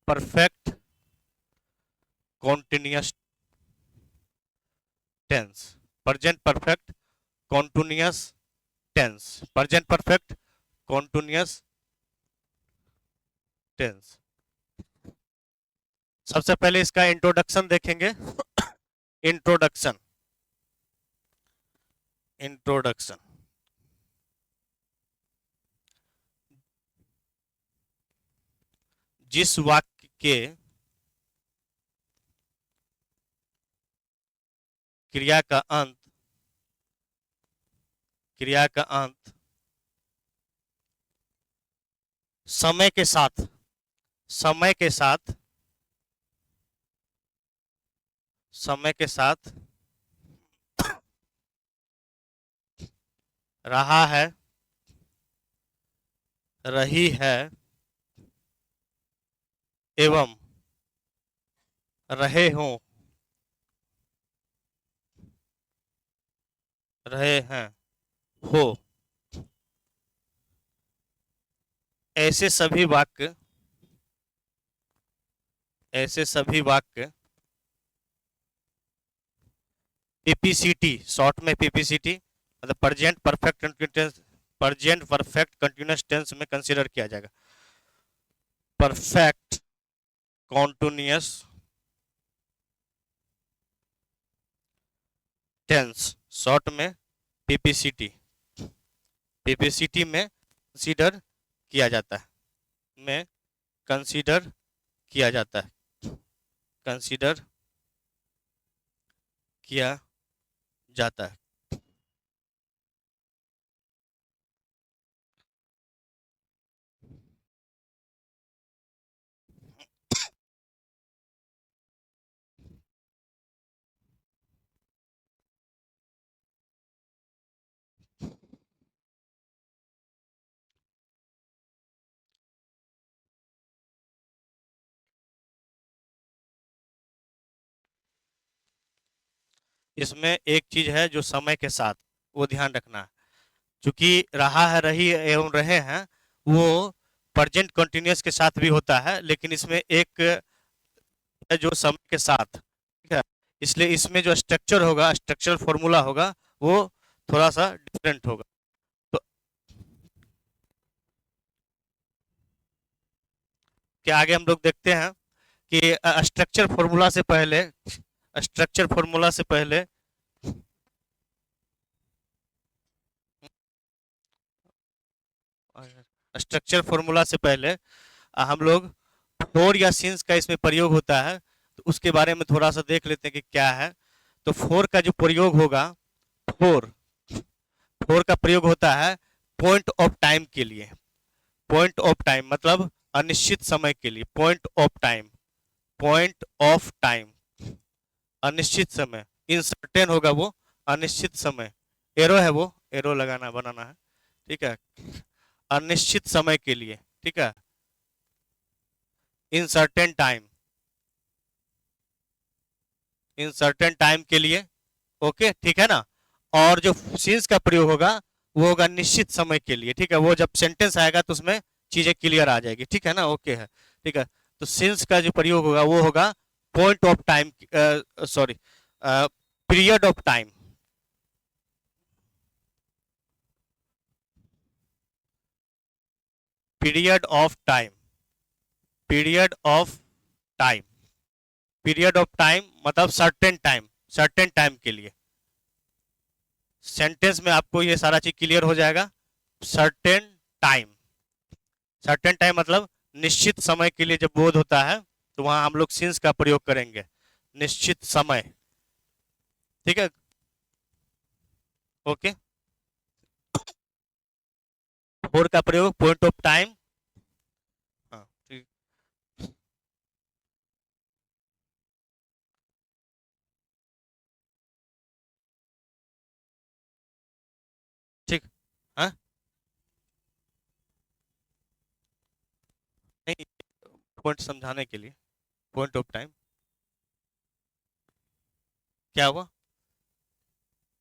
Perfect continuous tense, present perfect continuous tense, present perfect continuous tense. सबसे पहले इसका introduction देखेंगे। Introduction, introduction. जिस वाक्य के क्रिया का अंत, क्रिया का अंत समय के साथ, समय के साथ, समय के साथ रहा है, रही है एवं रहे हों, रहे हैं, हो, ऐसे सभी वाक्य, ऐसे सभी वाक्य पीपीसीटी, शॉर्ट में पीपीसीटी मतलब present perfect continuous, present perfect continuous tense में कंसीडर किया जाएगा। परफेक्ट कॉन्टिन्यूअस टेंस, शॉर्ट में पीपीसीटी, पीपीसीटी में कंसीडर किया जाता है, में कंसीडर किया जाता है, कंसीडर किया जाता है। इसमें एक चीज है जो समय के साथ, वो ध्यान रखना है। चूंकि रहा है, रही है एवं रहे हैं, वो प्रेजेंट कंटिन्यूअस के साथ भी होता है, लेकिन इसमें एक है जो समय के साथ, ठीक है। इसलिए इसमें जो स्ट्रक्चर होगा, स्ट्रक्चरल फॉर्मूला होगा, वो थोड़ा सा डिफरेंट होगा। तो क्या आगे हम लोग देखते हैं कि स्ट्रक्चर फॉर्मूला से पहले, स्ट्रक्चर फॉर्मूला से पहले, स्ट्रक्चर फॉर्मूला से पहले हम लोग फोर या सिंस का इसमें प्रयोग होता है, तो उसके बारे में थोड़ा सा देख लेते हैं कि क्या है। तो फोर का जो प्रयोग होगा, फोर, फोर का प्रयोग होता है पॉइंट ऑफ टाइम के लिए। पॉइंट ऑफ टाइम मतलब अनिश्चित समय के लिए, point of time, point of time, अनिश्चित समय, इनसर्टेन होगा वो, अनिश्चित समय, एरो है वो, एरो लगाना बनाना है, ठीक है, अनिश्चित समय के लिए, ठीक है, in certain time, in certain time के लिए, ओके, ठीक है ना। और जो सिंस का प्रयोग होगा वो होगा निश्चित समय के लिए, ठीक है। वो जब सेंटेंस आएगा तो उसमें चीजें क्लियर आ जाएगी, ठीक है ना, ओके है, ठीक है। तो सिंस का जो प्रयोग होगा वो होगा point of time, sorry, period of time, period of time, period of time, period of time मतलब सर्टेन टाइम, सर्टेन टाइम के लिए। सेंटेंस में आपको ये सारा चीज क्लियर हो जाएगा। सर्टेन टाइम, सर्टेन टाइम मतलब निश्चित समय के लिए जब बोध होता है तो वहां हम लोग सिंस का प्रयोग करेंगे, निश्चित समय, ठीक है, ओके। फोर का प्रयोग पॉइंट ऑफ टाइम, हाँ ठीक, ठीक, हाँ नहीं, पॉइंट समझाने के लिए, पॉइंट ऑफ टाइम क्या हुआ,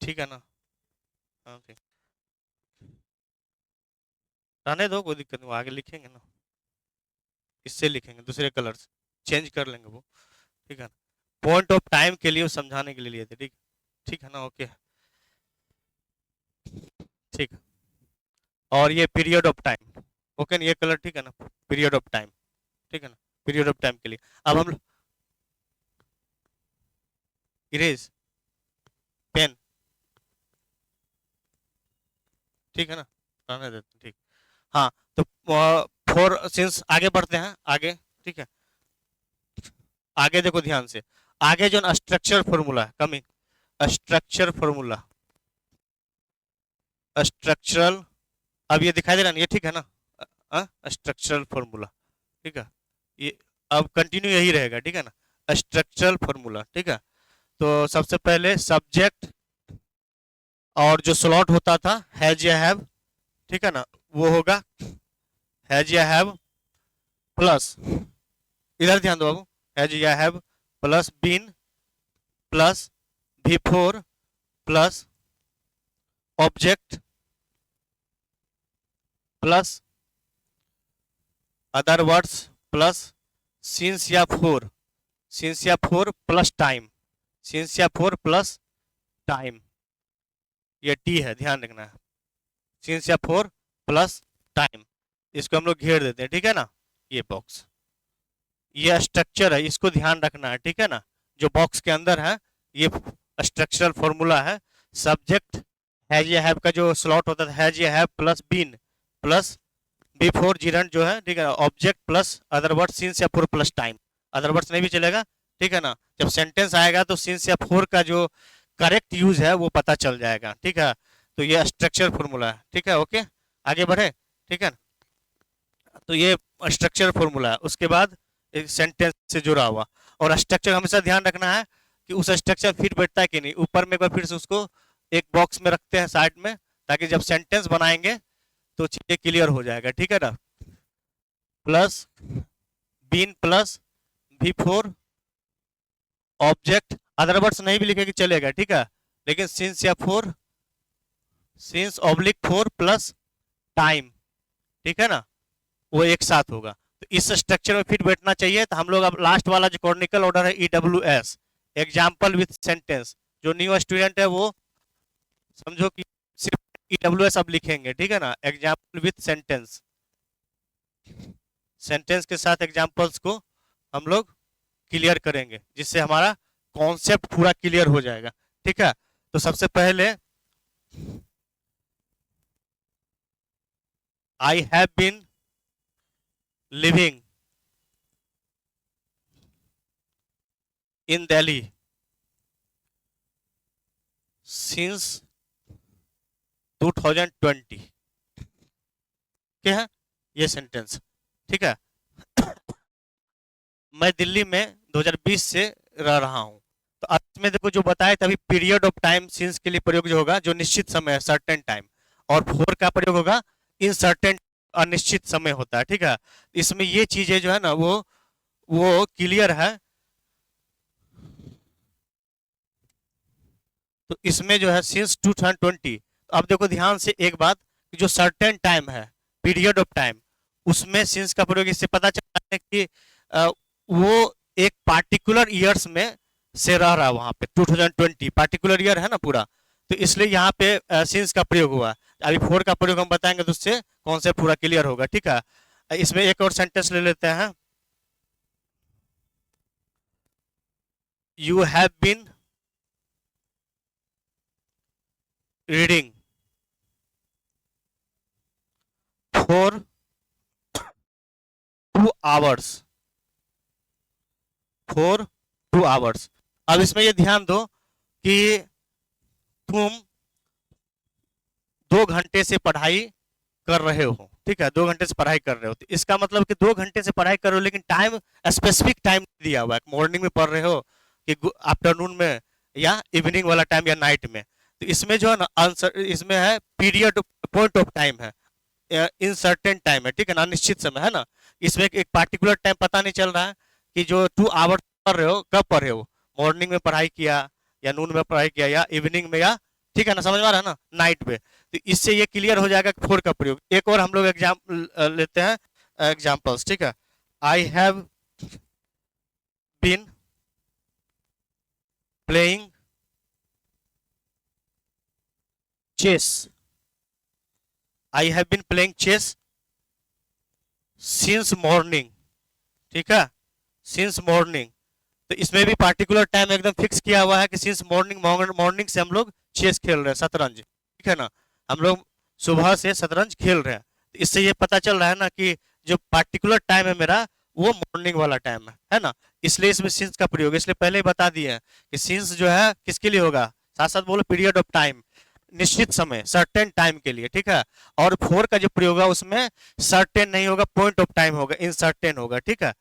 ठीक है ना, हाँ ठीक, रहने दो, कोई दिक्कत नहीं, वो आगे लिखेंगे ना। इससे लिखेंगे, दूसरे कलर से चेंज कर लेंगे वो, ठीक है। पॉइंट ऑफ टाइम के लिए समझाने के लिए लिए थे, ठीक, ठीक है ना, ओके, ठीक। और ये पीरियड ऑफ टाइम, ओके ना, ये कलर ठीक है ना, पीरियड ऑफ टाइम, ठीक है ना, पीरियड ऑफ टाइम के लिए। अब हम इरेज पेन, ठीक है ना, रहने देते हैं, ठीक। हाँ, तो फोर सिंस आगे बढ़ते हैं आगे, ठीक है। आगे देखो ध्यान से, आगे जो स्ट्रक्चर फॉर्मूला है कमिंग, स्ट्रक्चर फॉर्मूला, स्ट्रक्चरल, अब ये दिखाई दे रहा है ना, ये ठीक है ना, स्ट्रक्चरल फॉर्मूला, ठीक है। ये अब कंटिन्यू यही रहेगा, ठीक है ना, स्ट्रक्चरल फॉर्मूला, ठीक है। तो सबसे पहले सब्जेक्ट और जो स्लॉट होता था हैज या हैव, ठीक है ना, वो होगा हैज या हैव प्लस, इधर ध्यान दो बाबू, हैज या have plus been plus V four plus object plus other words plus since या फोर, सिंस या फोर प्लस टाइम, सिंस या फोर प्लस टाइम, ये टी है, ध्यान रखना है, सिंस या फोर प्लस टाइम, इसको हम लोग घेर देते हैं, ठीक है ना, ये बॉक्स, ये स्ट्रक्चर है, इसको ध्यान रखना है, ठीक है ना, जो बॉक्स के अंदर है ये स्ट्रक्चरल फॉर्मूला है। सब्जेक्ट हैज या हैव का जो स्लॉट होता है हैज या have plus been plus before gerund जो है, ठीक है, object plus other word since या for plus time, other words नहीं भी चलेगा, ठीक है ना। जब सेंटेंस आएगा तो सिंस या फोर का जो करेक्ट यूज है वो पता चल जाएगा, ठीक है। तो ये स्ट्रक्चर फॉर्मूला है, ठीक है, ओके, आगे बढ़े, ठीक है। तो ये स्ट्रक्चर फॉर्मूला है, उसके बाद एक सेंटेंस से जुड़ा हुआ, और स्ट्रक्चर हमेशा ध्यान रखना है कि उस स्ट्रक्चर फिट बैठता है कि नहीं, ऊपर में एक बार फिर से उसको एक बॉक्स में रखते हैं साइड में, ताकि जब सेंटेंस बनाएंगे तो चीजें क्लियर हो जाएगा, ठीक है ना। Plus been plus V four object, other words नहीं भी लिखेगी चलेगा, ठीक है, लेकिन सिंस या for, since oblique for plus time, ठीक है ना, वो एक साथ होगा। तो इस स्ट्रक्चर में फिट बैठना चाहिए। तो हम लोग अब लास्ट वाला जो कॉर्निकल ऑर्डर है EWS, एग्जाम्पल विथ सेंटेंस, जो न्यू स्टूडेंट है वो समझो कि सिर्फ EWS अब लिखेंगे, ठीक है ना, एग्जाम्पल विथ सेंटेंस, सेंटेंस के साथ एग्जाम्पल्स को हम लोग क्लियर करेंगे, जिससे हमारा कॉन्सेप्ट पूरा क्लियर हो जाएगा, ठीक है। तो सबसे पहले I have been living in Delhi since 2020, क्या है ये सेंटेंस, ठीक है। मैं दिल्ली में 2020 से रह रहा हूं। तो अब इसमें देखो जो बताया था अभी, पीरियड ऑफ टाइम सिंस के लिए प्रयोग जो होगा, जो निश्चित समय है, सर्टेन टाइम, और फोर का प्रयोग होगा इन सर्टेन, अनिश्चित समय होता है, ठीक है। इसमें ये चीजें जो है ना वो क्लियर है। तो इसमें जो है सिंस 2020, तो अब देखो ध्यान से एक बात, जो सर्टेन टाइम है, पीरियड ऑफ टाइम, उसमें सिंस का प्रयोग इससे पता चलता है कि वो एक पार्टिकुलर ईयर्स में से रह रहा है वहां पे, 2020 पार्टिकुलर ईयर है ना पूरा, तो इसलिए यहाँ पे सिंस का प्रयोग हुआ। अभी फोर का प्रयोग हम बताएंगे तो उससे कॉन्सेप्ट पूरा क्लियर होगा, ठीक है। इसमें एक और सेंटेंस ले लेते हैं, you have been reading for 2 hours, for 2 hours. अब इसमें ये ध्यान दो कि तुम 2 घंटे से पढ़ाई कर रहे हो, ठीक है, 2 घंटे से पढ़ाई कर रहे हो। तो इसका मतलब कि 2 घंटे से पढ़ाई कर रहे हो, लेकिन टाइम स्पेसिफिक टाइम दिया हुआ है, मॉर्निंग में पढ़ रहे हो कि आफ्टरनून में या इवनिंग वाला टाइम या नाइट में। तो इसमें जो है ना आंसर, इसमें है पीरियड, पॉइंट ऑफ टाइम है, इन सर्टेन टाइम है, ठीक है ना, निश्चित समय है ना। इसमें एक पार्टिकुलर टाइम पता नहीं चल रहा है कि जो 2 आवर पढ़ रहे हो कब पढ़ रहे हो, मॉर्निंग में पढ़ाई किया या नून में पढ़ाई किया या इवनिंग में, या ठीक है ना, समझ में आ रहा है ना, नाइट में। तो इससे ये क्लियर हो जाएगा कि फोर का प्रयोग। एक और हम लोग एग्जाम लेते हैं, एग्जाम्पल्स, ठीक है। I have been playing chess. I have been playing chess since morning. ठीक है, सिंस मॉर्निंग। तो इसमें भी पार्टिकुलर टाइम एकदम फिक्स किया हुआ है कि सिंस मॉर्निंग, मॉर्निंग से हम लोग चेस खेल रहे हैं, शतरंज। ठीक है ना, हम लोग सुबह से शतरंज खेल रहे हैं। तो इससे ये पता चल रहा है ना कि जो पार्टिकुलर टाइम है मेरा वो मॉर्निंग वाला टाइम है ना। इसलिए इसमें सिंस का प्रयोग, इसलिए पहले ही बता दिए हैं कि सिंस जो है किसके लिए होगा, साथ साथ बोलो पीरियड ऑफ टाइम, निश्चित समय, सर्टेन टाइम के लिए। ठीक है, और फोर का जो प्रयोग है उसमें सर्टेन नहीं होगा, पॉइंट ऑफ टाइम होगा, इनसर्टेन होगा। ठीक है,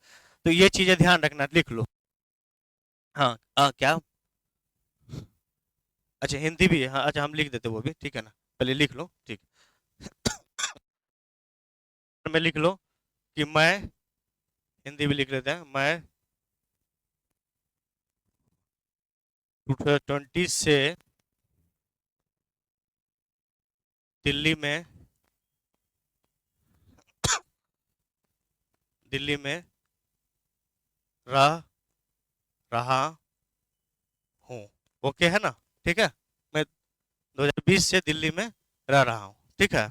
तो ये चीजें ध्यान रखना, लिख लो। हाँ क्या, अच्छा हिंदी भी है, हाँ अच्छा हम लिख देते वो भी, ठीक है ना, पहले लिख लो। ठीक, में लिख लो कि मैं, हिंदी भी लिख लेते हैं, मैं 2020 से दिल्ली में रह रहा हूँ। ओके है ना, ठीक है, मैं 2020 से दिल्ली में रह रहा हूँ। ठीक है,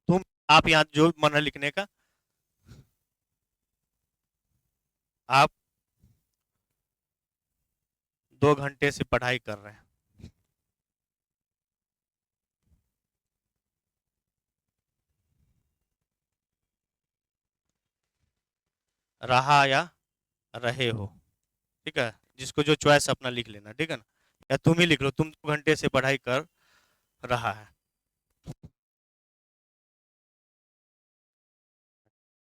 तुम, आप यहाँ जो मन है लिखने का, आप 2 घंटे से पढ़ाई कर रहे हैं। रहा या रहे हो, ठीक है, जिसको जो चॉइस अपना लिख लेना। ठीक है ना, या तुम ही लिख लो, तुम 2 घंटे से पढ़ाई कर रहा है।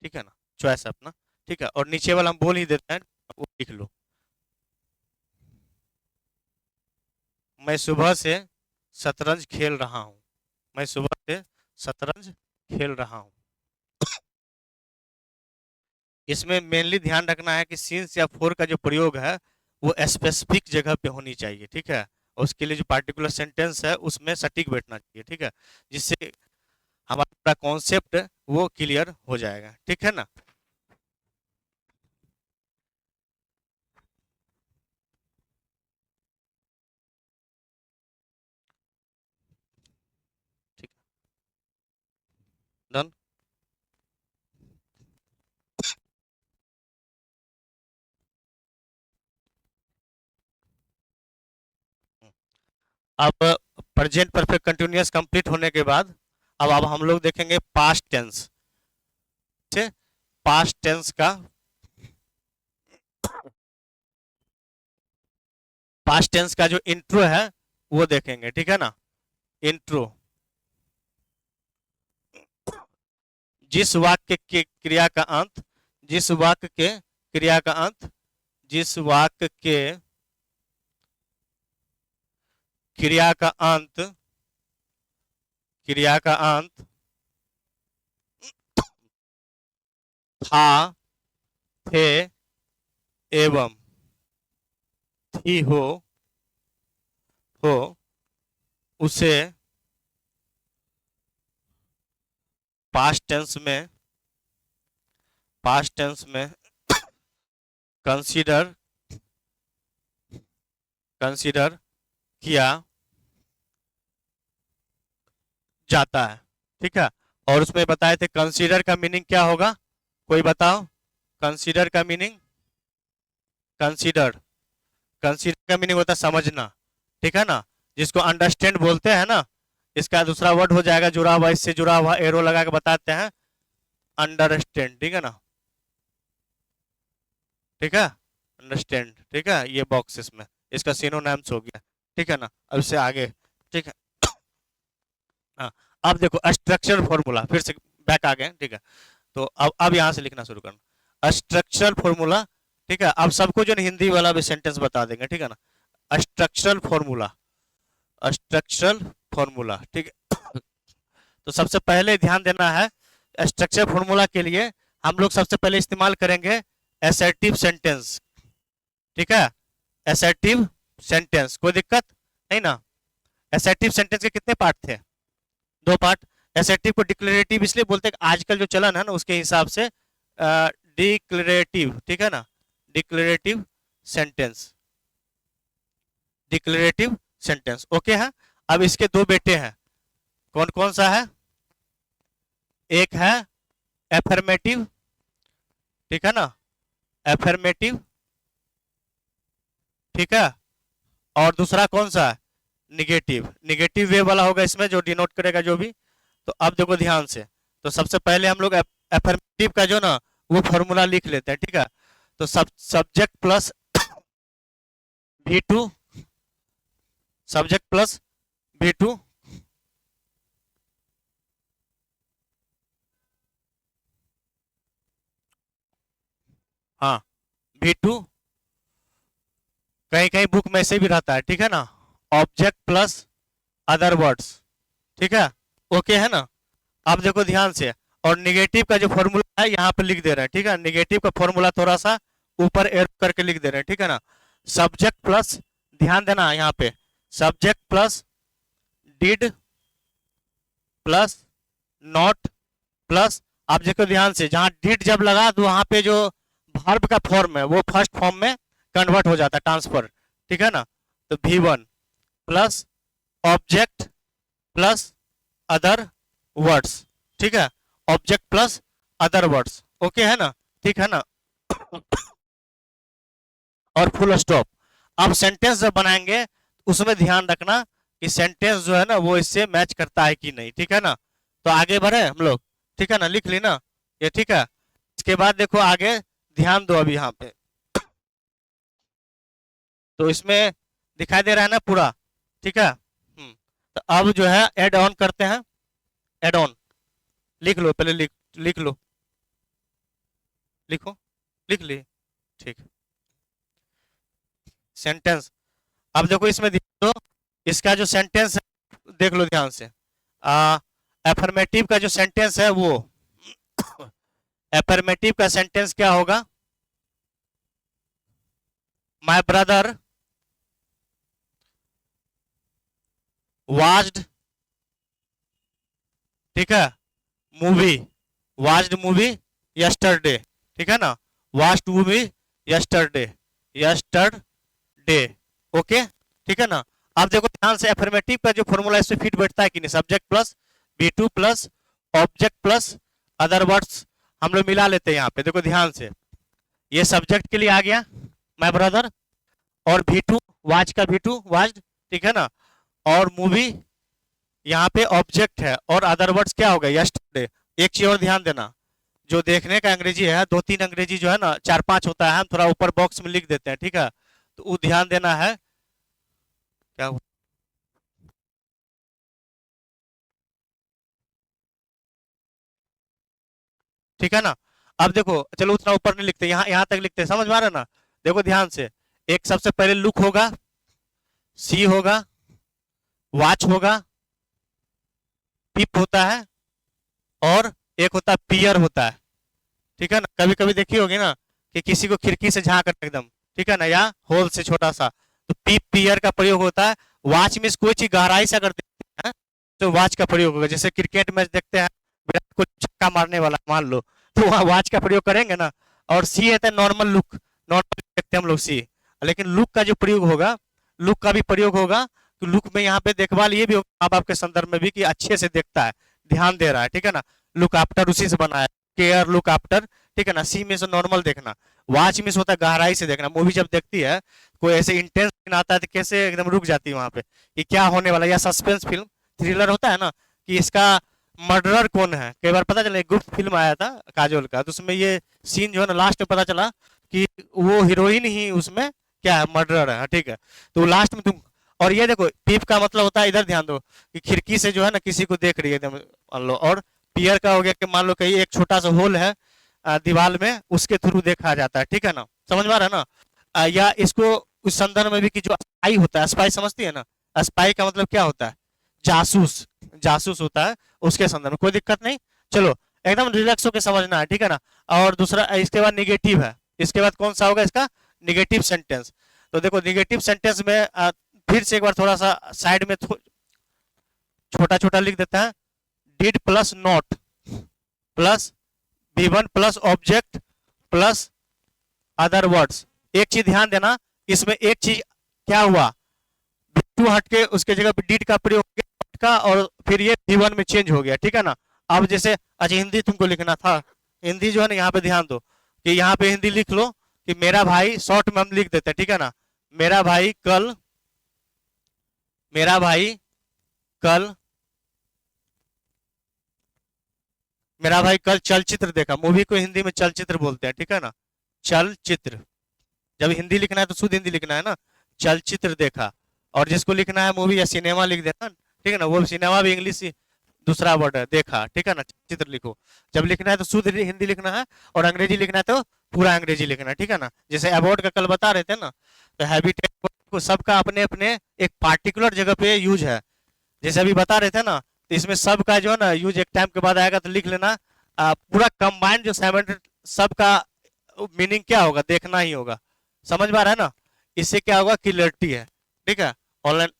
ठीक है ना, चॉइस अपना। ठीक है, और नीचे वाला हम बोल ही देते हैं, वो लिख लो, मैं सुबह से शतरंज खेल रहा हूँ। मैं सुबह से शतरंज खेल रहा हूँ। इसमें मेनली ध्यान रखना है कि सिंस या फोर का जो प्रयोग है वो स्पेसिफिक जगह पे होनी चाहिए। ठीक है, और उसके लिए जो पार्टिकुलर सेंटेंस है उसमें सटीक बैठना चाहिए। ठीक है, जिससे हमारा पूरा कॉन्सेप्ट वो क्लियर हो जाएगा। ठीक है ना, ठीक है, डन। अब प्रेजेंट परफेक्ट कंटिन्यूअस कंप्लीट होने के बाद अब हम लोग देखेंगे पास्ट टेंस से। पास्ट टेंस का, पास्ट टेंस का जो इंट्रो है वो देखेंगे। ठीक है ना, इंट्रो, जिस वाक्य के क्रिया का अंत, जिस वाक्य के क्रिया का अंत, जिस वाक्य के क्रिया का अंत, क्रिया का अंत था, थे, एवं थी, हो, उसे पास्ट टेंस में, पास्ट टेंस में कंसीडर, कंसीडर किया जाता है। ठीक है, और उसमें बताए थे कंसीडर का मीनिंग क्या होगा, कोई बताओ, कंसीडर का मीनिंग, कंसीडर, कंसीडर का मीनिंग होता है समझना। ठीक है ना, जिसको अंडरस्टैंड बोलते हैं ना, इसका दूसरा वर्ड हो जाएगा जुड़ा हुआ, इससे जुड़ा हुआ एरो लगा के बताते हैं, अंडरस्टैंड। ठीक है ना, ठीक है, अंडरस्टैंड। ठीक है, ये बॉक्स इसमें इसका सिनोनिम्स हो गया। ठीक है ना, अब इससे आगे। ठीक है, हाँ, अब देखो स्ट्रक्चर फॉर्मूला, फिर से बैक आ गए। ठीक है, तो अब यहाँ से लिखना शुरू करना, स्ट्रक्चरल फॉर्मूला। ठीक है, अब सबको जो हिंदी वाला भी सेंटेंस बता देंगे। ठीक है ना, स्ट्रक्चरल फॉर्मूला, स्ट्रक्चरल फॉर्मूला। ठीक है, तो सबसे पहले ध्यान देना है, स्ट्रक्चर फॉर्मूला के लिए हम लोग सबसे पहले इस्तेमाल करेंगे एसर्टिव सेंटेंस। ठीक है, एसर्टिव सेंटेंस, कोई दिक्कत नहीं ना। एसर्टिव सेंटेंस के कितने पार्ट थे, 2 पार्ट। एसेटिव को डिक्लेरेटिव इसलिए बोलते हैं कि आजकल जो चलन है ना उसके हिसाब से डिक्लेरेटिव, ठीक है ना, declarative sentence, declarative sentence. Okay है। अब इसके दो बेटे हैं, कौन कौन सा है? एक है एफर्मेटिव, ठीक है ना, एफर्मेटिव, ठीक है, और दूसरा कौन सा है? निगेटिव। निगेटिव वे वाला होगा इसमें जो डिनोट करेगा जो भी। तो अब देखो ध्यान से, तो सबसे पहले हम लोग एफर्मेटिव का जो ना वो फॉर्मूला लिख लेते हैं, ठीक है। तो subject plus V2, subject plus V2, हाँ V2, कहीं कहीं बुक में से भी रहता है, ठीक है ना, ऑब्जेक्ट प्लस अदर वर्ड्स, ठीक है। ओके है ना। अब देखो ध्यान से, और निगेटिव का जो फॉर्मूला है यहाँ पे लिख दे रहे हैं, ठीक है। निगेटिव का फॉर्मूला थोड़ा सा ऊपर एरो करके लिख दे रहे हैं, ठीक है ना। सब्जेक्ट प्लस, ध्यान देना यहाँ पे, subject plus did plus not plus, आप देखो ध्यान से, जहां डिड जब लगा तो वहां पे जो वर्ब का फॉर्म है वो फर्स्ट फॉर्म में कन्वर्ट हो जाता है, ट्रांसफर, ठीक है ना। तो V1 plus object plus other words, ठीक है, object plus other words. Okay है ना, ठीक है ना। और फुल स्टॉप। अब सेंटेंस जब बनाएंगे उसमें ध्यान रखना कि सेंटेंस जो है ना वो इससे मैच करता है कि नहीं, ठीक है ना। तो आगे बढ़े हम लोग, ठीक है ना, लिख ली ना ये, ठीक है। इसके बाद देखो आगे ध्यान दो अभी यहाँ पे, तो इसमें दिखाई दे रहा है ना पूरा, ठीक है। तो अब जो है एड ऑन करते हैं, एड ऑन लिख लो पहले, लिख लो, लिखो, लिख लिए, ठीक। सेंटेंस, अब देखो इसमें देखो, इसका जो सेंटेंस है देख लो ध्यान से, एफर्मेटिव का जो सेंटेंस है वो एफर्मेटिव का सेंटेंस क्या होगा? माय ब्रदर वाच्ड, ठीक है, मूवी, वाच्ड मूवी यस्टरडे, ठीक है ना, watched movie yesterday, yesterday. Okay, ठीक है ना। अब देखो ध्यान से, एफर्मेटिव का जो फॉर्मूला इससे फिट बैठता है कि नहीं, subject plus V2 plus object plus other words, हम लोग मिला लेते हैं यहाँ पे, देखो ध्यान से, ये सब्जेक्ट के लिए आ गया माय ब्रदर, और V2 वाच का V2 वाच्ड, ठीक है ना, और मूवी यहाँ पे ऑब्जेक्ट है, और अदर वर्ड्स क्या होगा? यस्टरडे। एक चीज और ध्यान देना, जो देखने का अंग्रेजी है, दो तीन अंग्रेजी जो है ना, चार पांच होता है, हम थोड़ा ऊपर बॉक्स में लिख देते हैं, ठीक है। तो वो ध्यान देना है, क्या ठीक है ना। अब देखो चलो उतना ऊपर नहीं लिखते, यहाँ यहाँ तक लिखते हैं, समझ में आ रहा है ना। देखो ध्यान से, एक सबसे पहले लुक होगा, सी होगा, वाच होगा, पिप होता है, और एक होता है पियर होता है, ठीक है ना। कभी कभी देखी होगी ना कि किसी को खिड़की से झांक एकदम, ठीक है ना, या होल से छोटा सा, तो पिप पियर का प्रयोग होता है। वाच में कोई चीज गहराई से अगर देखते हैं तो वाच का प्रयोग होगा, जैसे क्रिकेट मैच देखते हैं, विराट को छक्का मारने वाला मान लो, तो वहाँ वाच का प्रयोग करेंगे ना। और सी है नॉर्मल लुक, नॉर्मल देखते हैं हम लोग सी, लेकिन लुक का जो प्रयोग होगा, लुक का भी प्रयोग होगा, तो लुक में यहाँ पे देखभाल ये भी होगा माँ बाप के संदर्भ में भी कि अच्छे से देखता है, ध्यान दे रहा है, ठीक है ना। लुक आफ्टर उसी से बना है, केयर लुक आफ्टर, ठीक है ना। सी में से नॉर्मल देखना, वाच में से होता है गहराई से देखना। मूवी जब देखती है कोई ऐसे इंटेंस सीन आता है तो कैसे एकदम रुक जाती है वहां पे कि क्या होने वाला, या सस्पेंस फिल्म थ्रिलर होता है ना कि इसका मर्डरर कौन है। कई बार पता चला, एक गुप्त फिल्म आया था काजोल का, तो उसमें ये सीन जो है ना लास्ट में पता चला कि वो हीरोइन ही उसमें क्या है, मर्डरर है, ठीक है। तो लास्ट में तुम, और ये देखो पीप का मतलब होता है, इधर ध्यान दो, कि खिड़की से जो है ना किसी को देख रही है एकदम, मान लो। और पियर का हो गया कि मान लो कहीं एक छोटा सा होल है दीवार में, उसके थ्रू देखा जाता है, ठीक है ना, समझ में आ रहा है ना। या इसको उस संदर्भ में भी कि जो स्पाई होता है, स्पाई समझती है ना, स्पाई का मतलब क्या होता है? जासूस, जासूस होता है, उसके संदर्भ में कोई दिक्कत नहीं। चलो एकदम रिलैक्स होकर समझना है, ठीक है ना। और दूसरा इसके बाद निगेटिव है, इसके बाद कौन सा होगा इसका? Negative sentence. तो देखो निगेटिव सेंटेंस में फिर से एक बार थोड़ा सा साइड में छोटा छोटा लिख देता है, did plus not plus V1 plus object plus other words. एक चीज ध्यान देना, इसमें एक चीज क्या हुआ, V2 हटके उसके जगह पे डिड का प्रयोग किया का, और फिर ये V1 में चेंज हो गया, ठीक है ना। अब जैसे अच्छा हिंदी तुमको लिखना था, हिंदी जो है ना यहाँ पे ध्यान दो कि यहाँ पे हिंदी लिख लो कि मेरा भाई, शॉर्ट में हम लिख देते हैं, ठीक है ना। मेरा भाई कल, मेरा भाई कल, मेरा भाई कल चलचित्र देखा। मूवी को हिंदी में चलचित्र बोलते हैं, ठीक है ना, चलचित्र। जब हिंदी लिखना है तो शुद्ध हिंदी लिखना है ना, चलचित्र देखा। और जिसको लिखना है मूवी या सिनेमा लिख देना, ठीक है ना, वो सिनेमा भी इंग्लिश दूसरा वर्ड है, देखा, ठीक है ना, चित्र लिखो। जब लिखना है तो शुद्ध हिंदी लिखना है, और अंग्रेजी लिखना है तो पूरा अंग्रेजी लिखना है, ठीक है ना। जैसे अबाउट का कल बता रहे थे ना, तो हैबिटेट को सबका अपने अपने एक पार्टिकुलर जगह पे यूज है। जैसे अभी बता रहे थे ना, तो इसमें सबका जो है ना यूज एक टाइम के बाद आएगा, तो लिख लेना पूरा कंबाइंड जो सबका मीनिंग क्या होगा, देखना ही होगा। समझ में आ रहा है ना, इससे क्या होगा, क्लियरिटी है, ठीक है। ऑनलाइन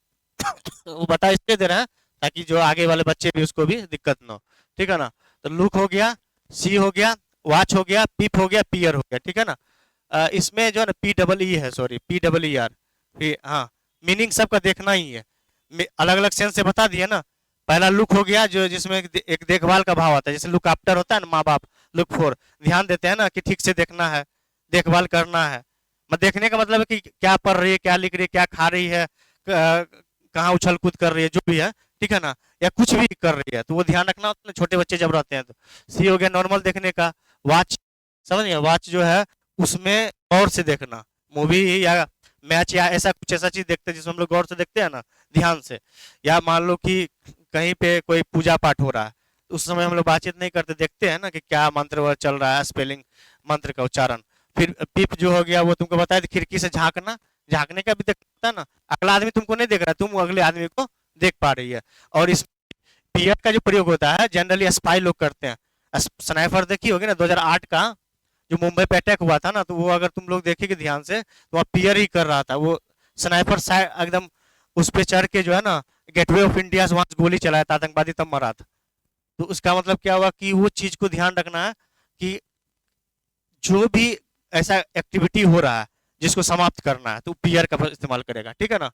वो बता इसलिए दे रहे हैं ताकि जो आगे वाले बच्चे भी उसको भी दिक्कत ना हो, ठीक है ना। तो लुक हो गया, सी हो गया, वॉच हो गया, पीप हो गया, पियर हो गया, ठीक है ना। इसमें जो है ना PEE है, सॉरी PEER, हाँ, मीनिंग सबका देखना ही है। अलग अलग सेंस से बता दिया ना। पहला लुक हो गया, जो जिसमें एक देखभाल का भाव आता है, जैसे लुक आफ्टर होता है ना, माँ बाप, लुक फॉर, ध्यान देते हैं ना कि ठीक से देखना है, देखभाल करना है। मैं देखने का मतलब है कि क्या पढ़ रही है, क्या लिख रही है, क्या खा रही है, कहाँ उछल कूद कर रही है, जो भी है, ठीक है ना, या कुछ भी कर रही है, तो वो ध्यान रखना होता है, छोटे बच्चे जब रहते हैं तो। सी हो गया नॉर्मल देखने का, वॉच, समझ गए, वॉच जो है उसमें गौर से देखना, मूवी या मैच या ऐसा कुछ, ऐसा चीज देखते हैं जिसमें हम लोग गौर से देखते हैं ना, ध्यान से। या मान लो कि कहीं पे कोई पूजा पाठ हो रहा है, तो उस समय हम लोग बातचीत नहीं करते, देखते हैं ना कि क्या मंत्र वह चल रहा है, स्पेलिंग, मंत्र का उच्चारण। फिर पिप जो हो गया, वो तुमको बताया था, खिड़की से झांकना, झांकने का भी देखता है ना, अगला आदमी तुमको नहीं देख रहा है, तुम अगले आदमी को देख पा रही है। और इस पियर का जो प्रयोग होता है जनरली स्पाई लोग करते हैं। स्नाइपर देखी होगी ना 2008 का, जो मुंबई पे अटैक हुआ था ना, तो वो अगर तुम लोग देखेंगे ध्यान से, तो वहाँ पियर ही कर रहा था वो स्नाइपर, एकदम उस पे चढ़ के जो है ना, गेटवे ऑफ इंडिया से वहां गोली चलाया था, आतंकवादी तब मरा था। तो उसका मतलब क्या हुआ कि वो चीज को ध्यान रखना है कि जो भी ऐसा एक्टिविटी हो रहा है जिसको समाप्त करना है, तो पियर का इस्तेमाल करेगा, ठीक है ना।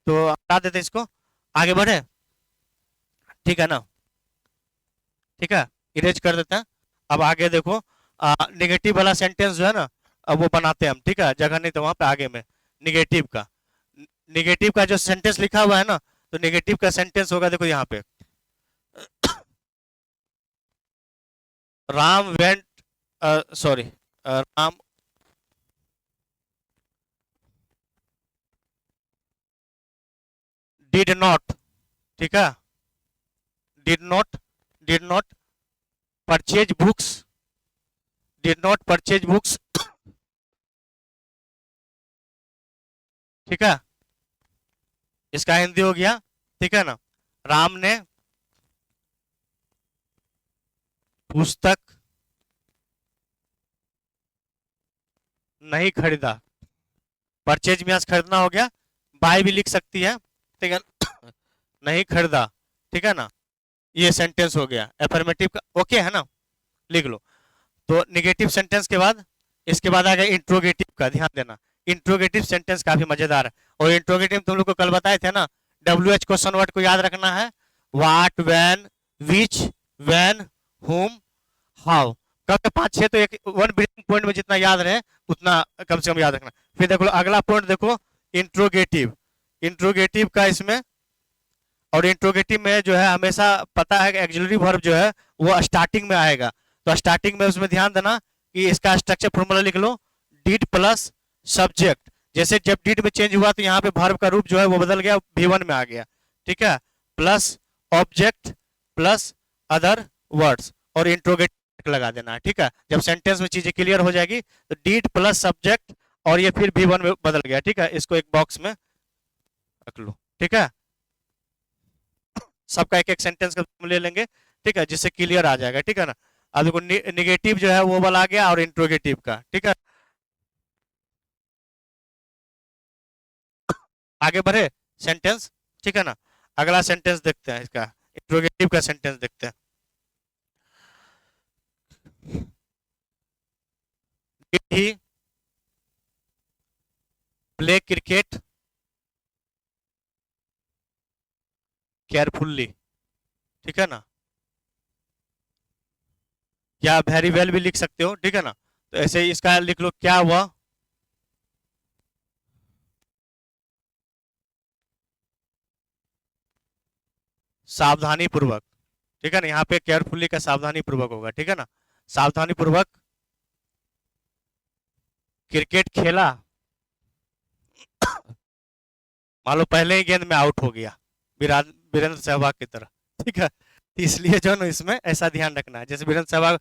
तो हटा देते हैं इसको, आगे बढ़े, ठीक है ना, ठीक है, इरेज कर देते हैं। अब आगे देखो, नेगेटिव वाला सेंटेंस जो है ना, अब वो बनाते हैं हम, ठीक है, जगह नहीं तो वहां पे आगे में निगेटिव का, निगेटिव का जो सेंटेंस लिखा हुआ है ना, तो नेगेटिव का सेंटेंस होगा, देखो यहाँ पे, Ram went, sorry, Ram did not, ठीक है, did not, did not purchase books, did not purchase books, ठीक है, इसका हिंदी हो गया, ठीक है ना, राम ने पुस्तक नहीं खरीदा। परचेज में आज खरीदना हो गया, बाय भी लिख सकती है, ठीक है, नहीं खरीदा, ठीक है ना। ये सेंटेंस हो गया एफर्मेटिव का, ओके है ना, लिख लो। तो निगेटिव सेंटेंस के बाद, इसके बाद आ गया इंट्रोगेटिव का, ध्यान देना। इंट्रोगेटिव सेंटेंस काफी मजेदार है। और इंट्रोगेटिव तुम लोग को कल बताए थे ना, WH क्वेश्चन वर्ड को याद रखना है, वाट, वैन, विच, वैन, हुम, हाउ। कब के 5-6 तो एक वन ब्रीथिंग पॉइंट में जितना याद रहे उतना कम से कम याद रखना। फिर देखो अगला पॉइंट देखो, इंट्रोगेटिव, इंट्रोगेटिव का इसमें, और इंट्रोगेटिव में जो है हमेशा पता है कि एक्सिलरी वर्ब जो है वो स्टार्टिंग में आएगा। तो स्टार्टिंग में उसमें ध्यान देना कि इसका स्ट्रक्चर फॉर्मूला लिख लो, डिड प्लस सब्जेक्ट। जैसे जब डिड में चेंज हुआ तो यहाँ पे वर्ब का रूप जो है वो बदल गया, V1 में आ गया, ठीक है, plus object plus other words, और इंट्रोगेटिव लगा देना है, ठीक है। जब सेंटेंस में चीजें क्लियर हो जाएगी तो डिड प्लस सब्जेक्ट, और ये फिर V1 में बदल गया, ठीक है। इसको एक बॉक्स में रख लो, ठीक है। सबका एक एक सेंटेंस का ले लेंगे, ठीक है, जिससे क्लियर आ जाएगा, ठीक है ना। अब देखो निगेटिव जो है वो वाला आ गया, और इंट्रोगेटिव का, ठीक है। आगे बढ़े सेंटेंस, ठीक है ना। अगला सेंटेंस देखते हैं, इसका इंट्रोगेटिव का सेंटेंस देखते हैं। Did he play cricket carefully, ठीक है ना, या वेरी वेल भी लिख सकते हो, ठीक है ना। तो ऐसे ही इसका लिख लो, क्या हुआ, सावधानी पूर्वक, ठीक है ना, यहाँ पे केयरफुली का सावधानी पूर्वक होगा, ठीक है ना, सावधानी पूर्वक क्रिकेट खेला, मान लो पहले ही गेंद में आउट हो गया, वीरेंद्र सहवाग की तरह, ठीक है। तो इसलिए जो है ना इसमें ऐसा ध्यान रखना है, जैसे वीरेंद्र सहवाग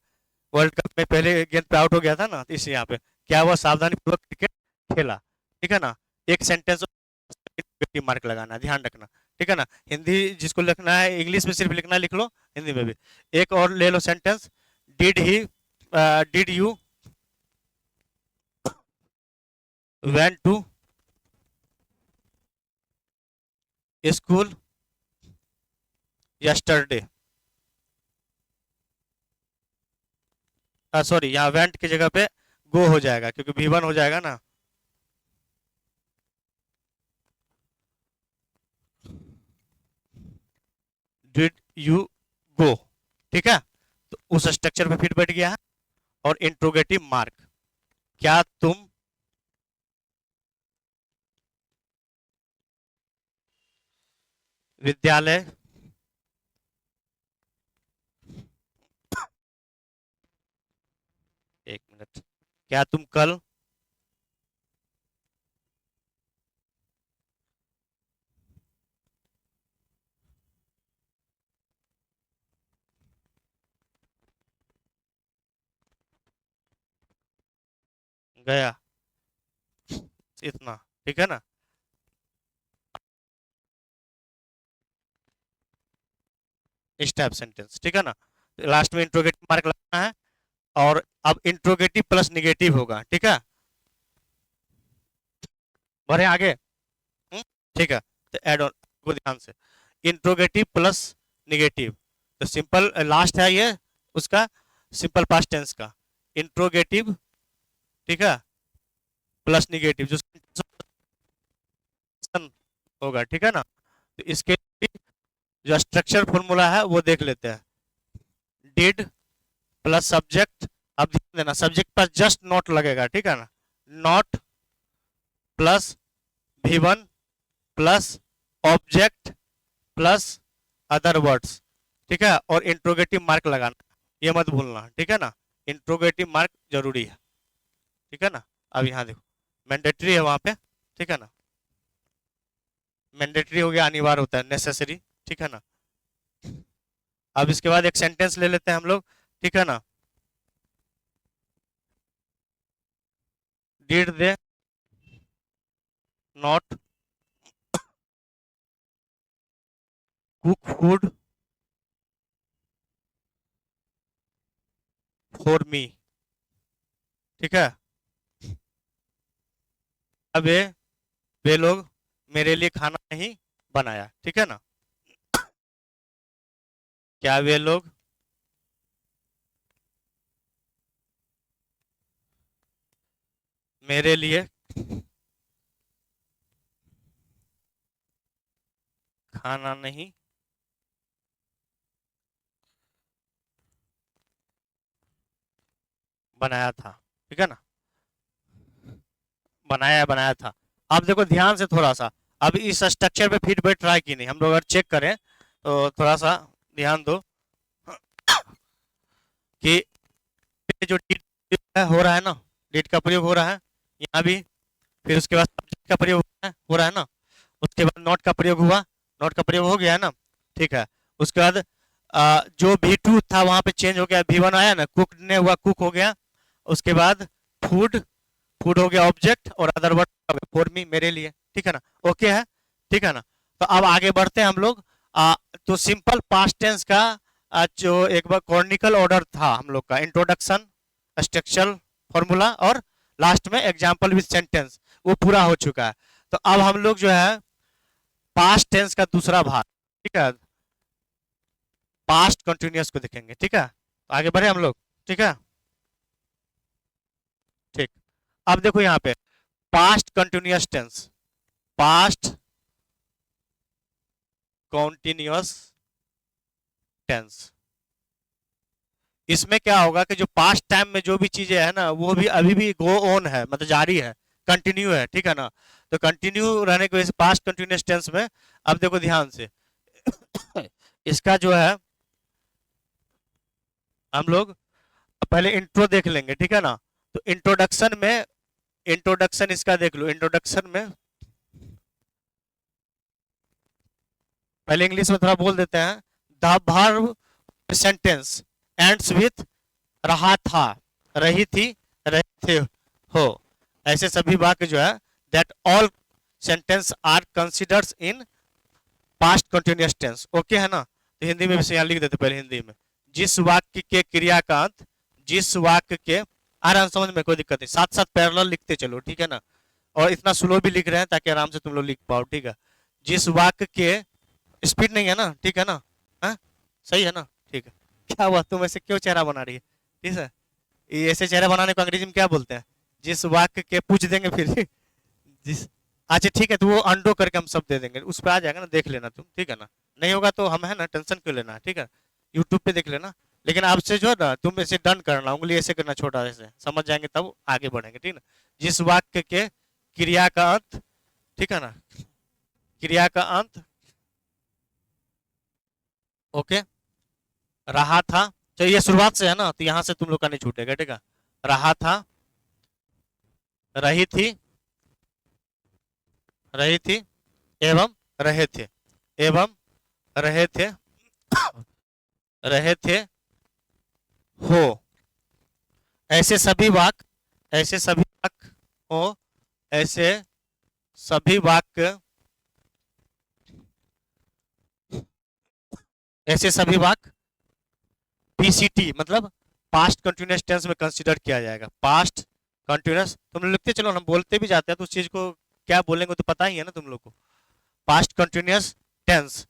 वर्ल्ड कप में पहले गेंद पे आउट हो गया था ना, तो इस यहाँ पे क्या हुआ, सावधानी पूर्वक क्रिकेट खेला, ठीक है ना। एक सेंटेंस मार्क लगाना, ध्यान रखना, ठीक है ना। हिंदी जिसको लिखना है, इंग्लिश में सिर्फ लिखना है, लिख लो, हिंदी में भी। एक और ले लो sentence, did you went to school yesterday, sorry यहाँ वेंट की जगह पे गो हो जाएगा, क्योंकि V1 हो जाएगा ना। डिड यू गो, ठीक है, तो उस स्ट्रक्चर पे फिर बैठ गया है। और इंट्रोगेटिव मार्क, क्या तुम विद्यालय एक मिनट, क्या तुम कल गया, इतना, ठीक है ना। इस टाइप सेंटेंस, ठीक है ना। लास्ट में इंट्रोगेटिव मार्क लगाना है। और अब इंट्रोगेटिव प्लस निगेटिव होगा, ठीक है, बढ़े आगे। ठीक है, तो एड ऑन को ध्यान से, इंट्रोगेटिव प्लस निगेटिव, तो सिंपल लास्ट है ये उसका, सिंपल पास्ट टेंस का इंट्रोगेटिव, ठीक है, प्लस निगेटिव जो होगा, ठीक है ना। तो इसके जो स्ट्रक्चर फॉर्मूला है वो देख लेते हैं। डिड प्लस सब्जेक्ट, अब ध्यान देना सब्जेक्ट पर जस्ट नॉट लगेगा, ठीक है ना, not plus V1 plus object plus other words, ठीक है, और इंट्रोगेटिव मार्क लगाना, ये मत भूलना, ठीक है ना, इंट्रोगेटिव मार्क जरूरी है, ठीक है ना। अब यहाँ देखो मैंडेटरी है वहां पे, ठीक है ना, मैंडेटरी हो गया, अनिवार्य होता है, नेसेसरी, ठीक है ना। अब इसके बाद एक सेंटेंस ले लेते हैं हम लोग, ठीक है ना, did they not cook food for me, ठीक है, अब वे लोग मेरे लिए खाना नहीं बनाया, ठीक है ना, क्या वे लोग मेरे लिए खाना नहीं बनाया था, ठीक है ना, बनाया बनाया था। अब देखो ध्यान से थोड़ा सा, अब इस स्ट्रक्चर पे फिट बैठ रहा है कि नहीं, हम लोग अगर चेक करें तो थोड़ा सा ध्यान दो कि ये जो डिड हो रहा है ना, डिड का प्रयोग हो रहा है यहाँ भी, फिर उसके बाद सब्जेक्ट का प्रयोग हो रहा है ना, उसके बाद नॉट का प्रयोग हुआ, नॉट का प्रयोग हो गया है ना, ठीक है। उसके बाद जो V2 था वहां पे चेंज हो गया, V1 आया ना, कुक ने हुआ कुक हो गया। उसके बाद फूड, फूड हो गया ऑब्जेक्ट, और अदर वर्ड फॉर मी मेरे लिए, ठीक है ना, ओके है, ठीक है ना। तो अब आगे बढ़ते हैं हम लोग। तो सिंपल पास्ट टेंस का जो एक बार कॉर्निकल ऑर्डर था हम लोग का, इंट्रोडक्शन, स्ट्रक्चरल फॉर्मूला, और लास्ट में एग्जाम्पल विद सेंटेंस, वो पूरा हो चुका है। तो अब हम लोग जो है पास्ट टेंस का दूसरा भाग, ठीक है, पास्ट कंटिन्यूअस को देखेंगे, ठीक है, तो आगे बढ़े हम लोग, ठीक है। अब देखो यहाँ पे past continuous tense, past continuous tense, इसमें क्या होगा कि जो पास्ट टाइम में जो भी चीजें है ना वो भी अभी भी गो ऑन है, मतलब जारी है, कंटिन्यू है, ठीक है ना। तो कंटिन्यू रहने की वजह से पास्ट कंटिन्यूअस टेंस में, अब देखो ध्यान से इसका जो है हम लोग पहले इंट्रो देख लेंगे, ठीक है ना। तो इंट्रोडक्शन में, इंट्रोडक्शन इसका देख लो, इंट्रोडक्शन में पहले इंग्लिश में थोड़ा बोल देते हैं। The verb sentence ends with रहा था, रही थी, रहे थे, हो, ऐसे सभी वाक्य जो है that all sentence are considers in past continuous tense, okay है ना। तो हिंदी में भी यहाँ लिख देते पहले हिंदी में, जिस वाक्य के क्रिया का अंत, जिस वाक्य के, आ रहा है समझ में, कोई दिक्कत नहीं, साथ साथ पैरेलल लिखते चलो, ठीक है ना। और इतना स्लो भी लिख रहे हैं ताकि आराम से तुम लोग लिख पाओ, ठीक है। जिस वाक्य के, स्पीड नहीं है ना, ठीक है ना, हाँ सही है ना, ठीक है। क्या हुआ, तुम ऐसे क्यों चेहरा बना रही है, ठीक है। ये ऐसे चेहरा बनाने को अंग्रेजी में क्या बोलते हैं, जिस वाक्य के, पूछ देंगे फिर जिस, अच्छा ठीक है, तो वो अंडो करके हम सब दे देंगे, उस पर आ जाएगा ना, देख लेना तुम, ठीक है ना। नहीं होगा तो हम है ना, टेंशन क्यों लेना है, ठीक है, यूट्यूब पे देख लेना। लेकिन आपसे जो है ना, तुम ऐसे डन करना, उंगली ऐसे करना, छोटा ऐसे, समझ जाएंगे तब आगे बढ़ेंगे, ठीक है ना। जिस वाक्य के क्रिया का अंत, ठीक है ना, क्रिया का अंत, ओके, रहा था, तो ये शुरुआत से है ना, तो यहाँ से तुम लोग का नहीं छूटेगा, ठीक है। रहा था, रही थी, रही थी, एवं रहे थे, एवं रहे थे, रहे थे, हो, ऐसे सभी वाक्य, ऐसे सभी वाक्य, हो, ऐसे सभी वाक्य, ऐसे सभी वाक्य पीसीटी मतलब पास्ट कंटिन्यूअस टेंस में कंसीडर किया जाएगा। पास्ट कंटिन्यूअस तुम लोग लिखते चलो, हम बोलते भी जाते हैं तो उस चीज को क्या बोलेंगे तो पता ही है ना तुम लोग को। Past continuous tense,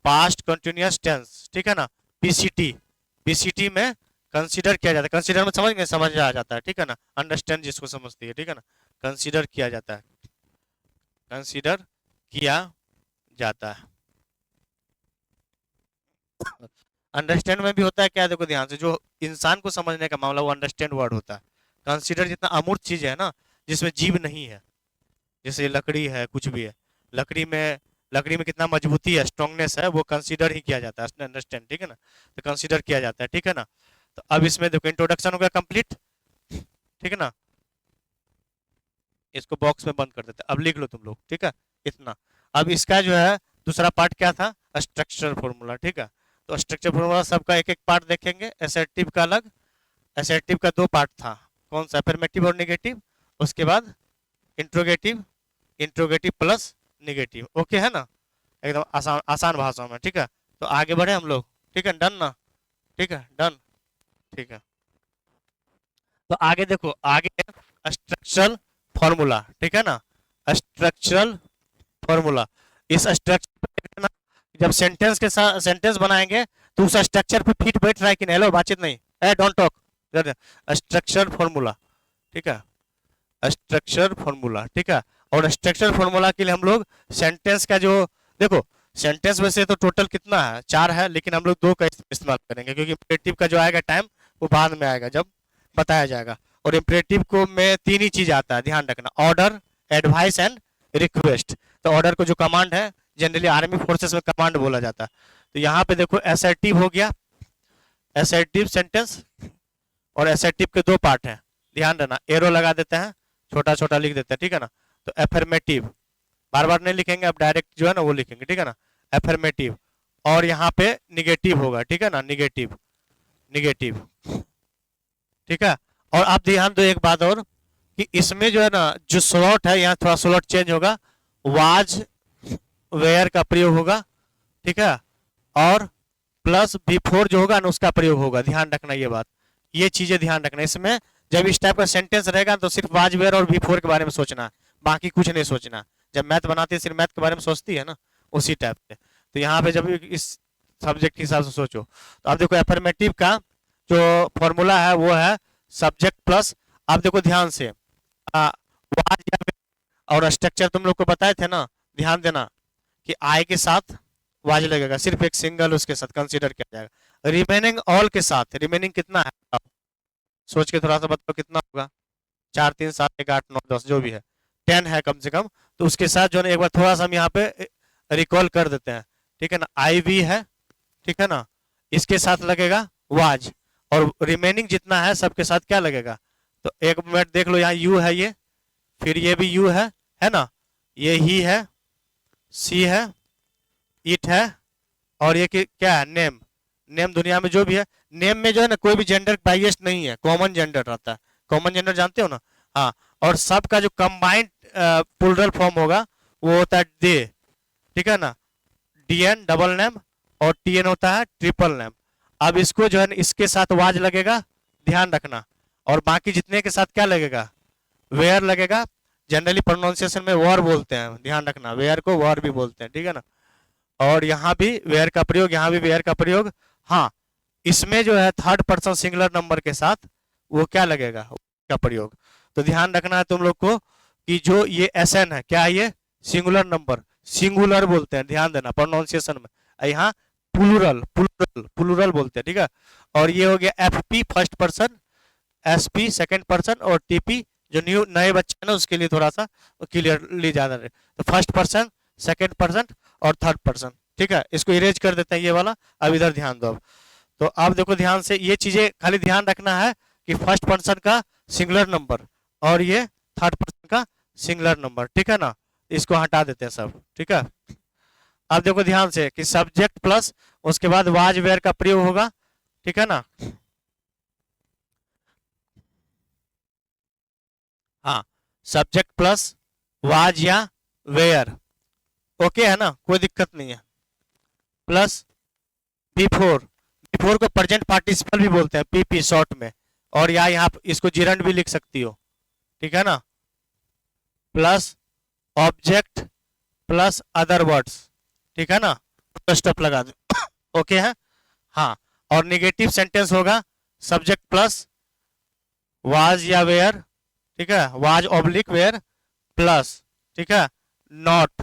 past continuous tense, ठीक है ना। पीसीटी, पीसीटी में कंसीडर किया जाता है, कंसीडर में समझ गए, समझ आ जाता है, ठीक है ना। अंडरस्टैंड जिसको समझती है, ठीक है ना, कंसीडर किया जाता है, कंसीडर किया जाता है। अंडरस्टैंड में भी होता है क्या, देखो ध्यान से, जो इंसान को समझने का मामला वो अंडरस्टैंड वर्ड होता है। कंसीडर जितना अमूर्त चीज है ना, जिसमें जीव नहीं है, जैसे लकड़ी है, कुछ भी है, लकड़ी में, लकड़ी में कितना मजबूती है, स्ट्रांगनेस है, वो कंसीडर ही किया जाता है, अंडरस्टैंड, ठीक है ना। तो कंसीडर किया जाता है, ठीक है ना। तो अब इसमें देखो इंट्रोडक्शन हो गया कंप्लीट, ठीक है ना। इसको बॉक्स में बंद कर देते हैं, अब लिख लो तुम लोग, ठीक है, इतना। अब इसका जो है दूसरा पार्ट क्या था, स्ट्रक्चर फॉर्मूला, ठीक है। तो स्ट्रक्चर फॉर्मूला सबका एक एक पार्ट देखेंगे, एसर्टिव का अलग, एसर्टिव का दो पार्ट था, कौन सा, अफर्मेटिव और नेगेटिव, उसके बाद interrogative, interrogative plus negative, okay है ना, एकदम आसान आसान भाषा में, ठीक है। तो आगे बढ़े हम लोग, ठीक है, डन ना, ठीक है, डन, ठीक है। तो आगे देखो, आगे स्ट्रक्चरल फॉर्मूला, ठीक है ना, स्ट्रक्चरल फॉर्मूला। इस स्ट्रक्चर, जब सेंटेंस के साथ सेंटेंस बनाएंगे तो उस स्ट्रक्चर पे फिट बैठ रहा है कि नहीं, हेलो बातचीत नहीं, ए डोंट टॉक, स्ट्रक्चर फॉर्मूला, ठीक है, स्ट्रक्चर फॉर्मूला, ठीक है। और स्ट्रक्चर फॉर्मूला के लिए हम लोग सेंटेंस का जो, देखो सेंटेंस में से तो टोटल कितना है, चार है, लेकिन हम लोग दो का इस्तेमाल करेंगे, क्योंकि इम्परेटिव का जो आएगा टाइम वो बाद में आएगा जब बताया जाएगा। और इम्परेटिव को में तीन ही चीज आता है, ध्यान रखना, ऑर्डर, एडवाइस एंड रिक्वेस्ट। तो ऑर्डर को जो कमांड है, जनरली आर्मी फोर्सेस में कमांड बोला जाता है। तो यहाँ पे देखो असर्टिव हो गया, असर्टिव सेंटेंस, और असर्टिव के दो पार्ट हैं, ध्यान रखना, एरो लगा देते हैं, छोटा छोटा लिख देते हैं, ठीक है ना। तो एफर्मेटिव, बार बार नहीं लिखेंगे, अब डायरेक्ट जो है ना वो लिखेंगे, ठीक है ना, एफर्मेटिव। और यहाँ पे निगेटिव होगा, ठीक है ना, निगेटिव, निगेटिव, ठीक है। और आप ध्यान दो एक बात और, कि इसमें जो है ना, जो स्लॉट है, यहाँ थोड़ा स्लॉट चेंज होगा, वाज वेयर का प्रयोग होगा, ठीक है, और प्लस बिफोर जो होगा ना उसका प्रयोग होगा, ध्यान रखना ये बात, ये चीजें ध्यान रखना। इसमें जब इस टाइप का सेंटेंस रहेगा तो सिर्फ वाज वेयर और बिफोर के बारे में सोचना, बाकी कुछ नहीं सोचना। जब मैथ बनाती है सिर्फ मैथ के बारे में सोचती है ना, उसी टाइप से। तो यहाँ पे जब इस सब्जेक्ट के हिसाब से सोचो, तो आप देखो एफर्मेटिव का जो फॉर्मूला है वो है सब्जेक्ट प्लस, आप देखो ध्यान से, आ, वाज या और स्ट्रक्चर तुम लोग को बताए थे ना, ध्यान देना कि आई के साथ वाज लगेगा, सिर्फ एक सिंगल उसके साथ कंसीडर किया जाएगा। रिमेनिंग ऑल के साथ, रिमेनिंग कितना है आप सोच के थोड़ा सा बताओ कितना होगा। 4 3 7 1 8 9 10 जो भी है, 10 है कम से कम। तो उसके साथ जो है ना, एक बार थोड़ा सा हम यहाँ पे रिकॉल कर देते हैं, ठीक है ना। आई वी है, ठीक है ना, इसके साथ लगेगा वाज, और रिमेनिंग जितना है सबके साथ क्या लगेगा। तो एक मिनट देख लो, यहाँ यू है ये, फिर ये भी यू है ना, ये ही है, सी है, इट है, और ये क्या है, नेम। नेम दुनिया में जो भी है, नेम में जो है ना कोई भी जेंडर बाइएस्ट नहीं है, कॉमन जेंडर रहता है। कॉमन जेंडर जानते हो ना, हाँ। और सबका जो कंबाइंड प्लूरल फॉर्म होगा वो होता है दे, ठीक है ना, डीएन डबल नेम, और टीएन होता है ट्रिपल नेम। अब इसको जो है ना इसके साथ वाज लगेगा, ध्यान रखना, और बाकी जितने के साथ क्या लगेगा, वेयर लगेगा। जनरली प्रोनाउंसिएशन में वॉर बोलते हैं, ध्यान रखना, वेयर को वॉर भी बोलते हैं, ठीक है ना। और यहाँ भी वेयर का प्रयोग, यहाँ भी वेयर का प्रयोग। हाँ, इसमें जो है थर्ड पर्सन सिंगुलर नंबर के साथ वो क्या लगेगा का प्रयोग। तो ध्यान रखना है तुम लोग को कि जो ये एस एन है, क्या है ये, सिंगुलर नंबर, सिंगुलर बोलते हैं, ध्यान देना प्रोनाउंसिएशन में। यहाँ प्लूरल प्लूरल प्लूरल बोलते हैं, ठीक है। और ये हो गया F P first person, S P second person, और टीपी जो न्यू नए बच्चे हैं ना उसके लिए थोड़ा सा क्लियरली ज्यादा रहे। तो फर्स्ट पर्सन, सेकेंड पर्सन और थर्ड पर्सन, ठीक है। इसको इरेज कर देते हैं ये वाला। अब इधर ध्यान दो। अब तो आप देखो ध्यान से, ये चीजें खाली ध्यान रखना है कि फर्स्ट पर्सन का सिंगुलर नंबर और ये थर्ड पर्सन का सिंगुलर नंबर, ठीक है ना। इसको हटा देते हैं सब, ठीक है। अब देखो ध्यान से कि सब्जेक्ट प्लस उसके बाद वाज वेयर का प्रयोग होगा, ठीक है ना। हाँ, सब्जेक्ट प्लस वाज या वेयर, ओके है ना, कोई दिक्कत नहीं है। प्लस बिफोर, बिफोर को प्रेजेंट पार्टिसिपल भी बोलते हैं, पीपी शॉर्ट में। और या यहाँ इसको जिरंड भी लिख सकती हो, ठीक है ना। Plus object plus other words, ठीक है ना, स्टॉप लगा दो ओके है। हाँ, और निगेटिव सेंटेंस होगा सब्जेक्ट प्लस वाज या वेयर, ठीक है, वाज ऑब्लिक वेयर प्लस, ठीक है, not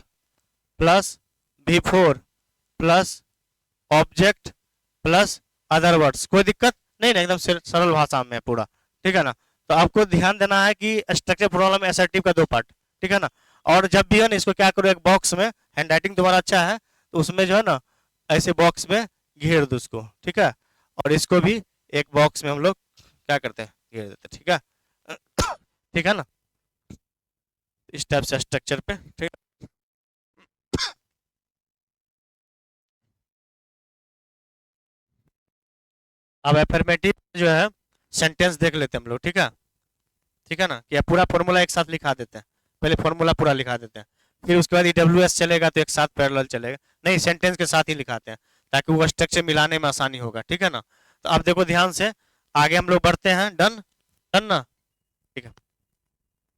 plus V four plus object plus other words. कोई दिक्कत नहीं ना, एकदम सरल भाषा में है पूरा, ठीक है ना। तो आपको ध्यान देना है कि स्ट्रक्चर प्रॉब्लम एसर्टिव का 2 पार्ट, ठीक है ना। और जब भी है ना इसको क्या करो, एक बॉक्स में, हैंड राइटिंग तुम्हारा अच्छा है तो उसमें जो है ना ऐसे बॉक्स में घेर दो उसको, ठीक है। और इसको भी एक बॉक्स में हम लोग क्या करते हैं, घेर देते हैं, ठीक है। ठीक है ना, इस टाइप से स्ट्रक्चर पे, ठीक है। अब एफर्मेटिव जो है सेंटेंस देख लेते हैं हम लोग, ठीक है। ठीक है ना, कि पूरा फॉर्मूला एक साथ लिखा देते हैं, पहले फॉर्मूला पूरा लिखा देते हैं, फिर उसके बाद EWS चलेगा तो एक साथ पैरेलल चलेगा, नहीं सेंटेंस के साथ ही लिखाते हैं ताकि वो स्ट्रक्चर मिलाने में आसानी होगा, ठीक है ना। तो अब देखो ध्यान से, आगे हम लोग बढ़ते हैं। डन, डन ना, ठीक है।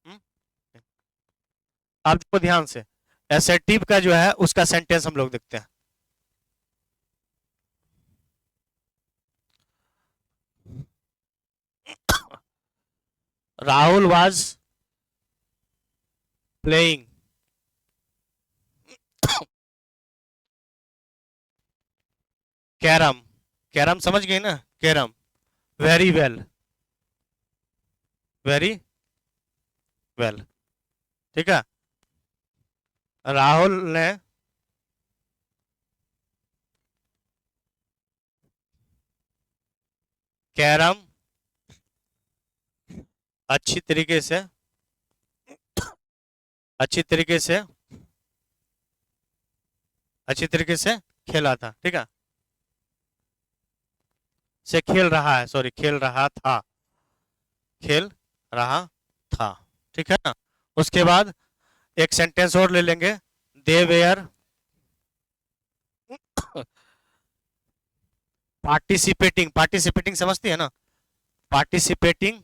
हम्म? अब देखो ध्यान से, एसर्टिव का जो है उसका सेंटेंस हम लोग देखते हैं। Rahul was playing carrom, carrom समझ गए ना, carrom, very well, very well, ठीक है। राहुल ने कैरम अच्छी तरीके से, अच्छी तरीके से, अच्छी तरीके से खेला था, ठीक है। से खेल रहा है, सॉरी, खेल रहा था, खेल रहा था, ठीक है ना। उसके बाद एक सेंटेंस और ले लेंगे, दे वेयर पार्टिसिपेटिंग, पार्टिसिपेटिंग समझती है ना, participating,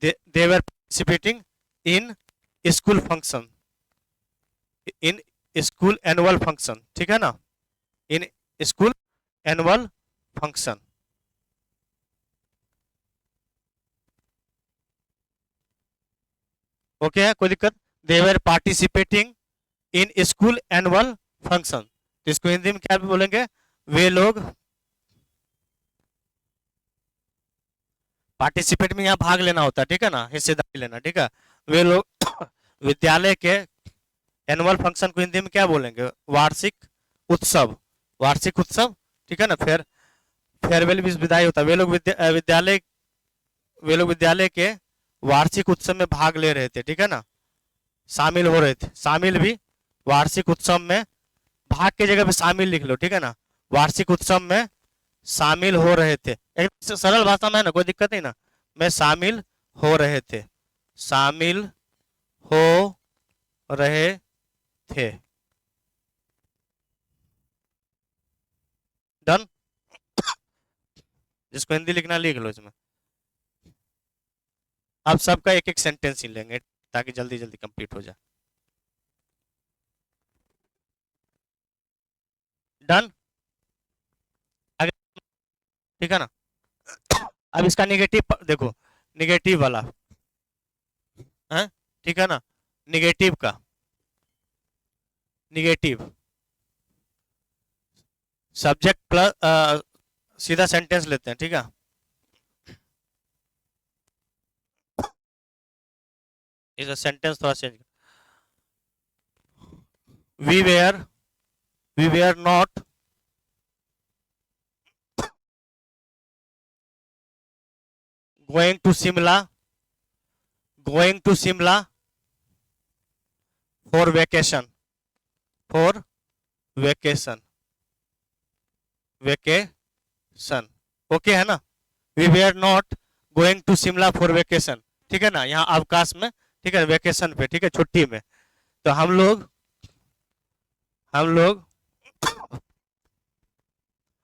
they were participating in school function, in school annual function, ठीक है ना, in school annual function, okay है, कोई दिक्कत? They were participating in school annual function, तो इसको हिंदी में क्या बोलेंगे? वे लोग, पार्टिसिपेट में यहाँ भाग लेना होता है, ठीक है ना, हिस्सेदारी लेना, ठीक है। वे लोग विद्यालय के एनुअल फंक्शन को हिंदी में क्या बोलेंगे? वार्षिक उत्सव, वार्षिक उत्सव, ठीक है ना। फिर फेयरवेल भी विदाई होता है। वे लोग विद्यालय के वार्षिक उत्सव में भाग ले रहे थे, ठीक है ना, शामिल हो रहे थे। शामिल भी, वार्षिक उत्सव में, भाग की जगह पे शामिल लिख लो, ठीक है ना। वार्षिक उत्सव में शामिल हो रहे थे, एक सरल भाषा में है ना, कोई दिक्कत नहीं ना। में शामिल हो रहे थे, शामिल हो रहे थे। डन। जिसको हिंदी लिखना लिख लो इसमें। अब सबका एक एक सेंटेंस ही लेंगे ताकि जल्दी जल्दी कंप्लीट हो जाए। डन। आगे, ठीक है ना। अब इसका निगेटिव देखो, निगेटिव वाला है, ठीक है ना। निगेटिव का, निगेटिव सब्जेक्ट प्लस, सीधा सेंटेंस लेते हैं, ठीक है। इस सेंटेंस थोड़ा change, we were, we were not going to Shimla, going to Shimla for vacation, for vacation, vacation, okay है ना। We were not going to Shimla for vacation, ठीक है ना, यहाँ अवकाश में, ठीक है, वेकेशन पे, ठीक है, छुट्टी में। तो हम लोग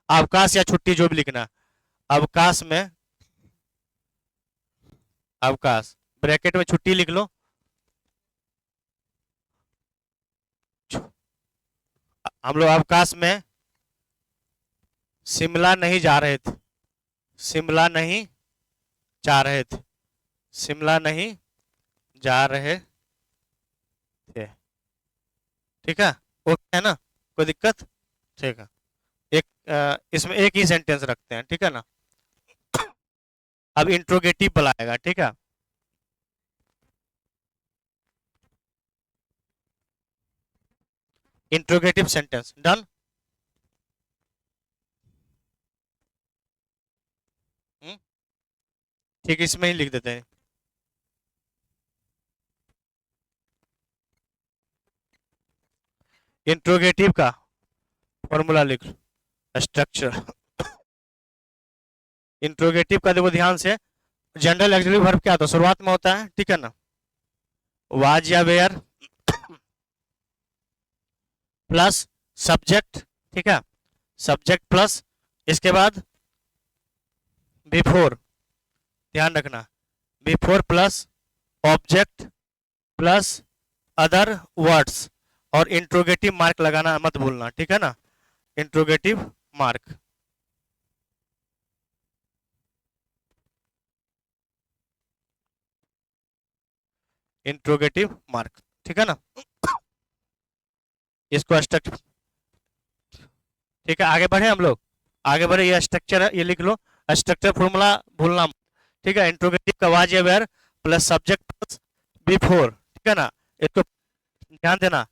अवकाश या छुट्टी जो भी लिखना, अवकाश में, अवकाश ब्रैकेट में छुट्टी लिख लो। हम लोग अवकाश में शिमला नहीं जा रहे थे, शिमला नहीं जा रहे थे, शिमला नहीं जा रहे थे, ठीक है, ओके है ना, कोई दिक्कत? ठीक है। इसमें एक ही सेंटेंस रखते हैं, ठीक है ना। अब इंट्रोगेटिव बुलाएगा, ठीक है। Interrogative sentence done. ठीक, इसमें ही लिख देते हैं। इंट्रोगेटिव का फॉर्मूला लिख लो, स्ट्रक्चर। इंट्रोगेटिव का देखो ध्यान से, जनरल ऑक्सिलरी वर्ब क्या होता है? शुरुआत में होता है, ठीक है ना, वाज या वेयर प्लस सब्जेक्ट, ठीक है, सब्जेक्ट प्लस, इसके बाद बिफोर, ध्यान रखना, before plus object plus other words, और इंट्रोगेटिव मार्क लगाना मत भूलना, ठीक है ना, इंट्रोगेटिव मार्क, इंट्रोगेटिव मार्क, ठीक है ना। इसको स्ट्रक्चर, ठीक है, आगे बढ़े हम लोग, आगे बढ़े, ये स्ट्रक्चर है, ये लिख लो, स्ट्रक्चर फॉर्मूला भूलना मत, ठीक है। इंट्रोगेटिव का वाज या were plus subject plus V four, ठीक है ना, इसको ध्यान देना।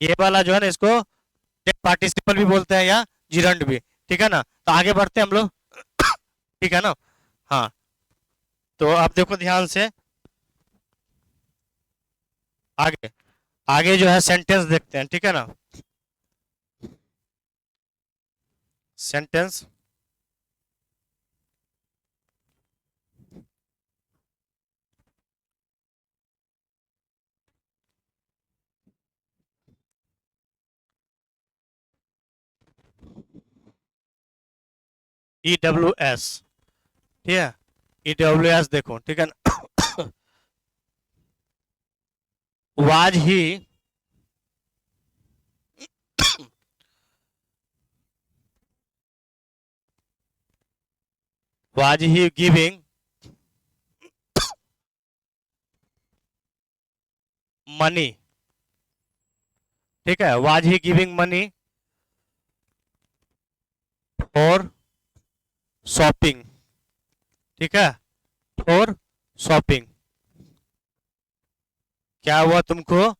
ये वाला जो है ना, इसको पार्टिसिपल भी बोलते हैं या जिरंड भी, ठीक है ना। तो आगे बढ़ते हैं हम लोग, ठीक है ना। हाँ, तो आप देखो ध्यान से, आगे, आगे जो है सेंटेंस देखते हैं, ठीक है ना। सेंटेंस, EWS, ठीक है, EWS देखो, ठीक है ना। Was he, was he giving money, ठीक है, was he giving money for shopping, ठीक है, फॉर शॉपिंग, क्या हुआ तुमको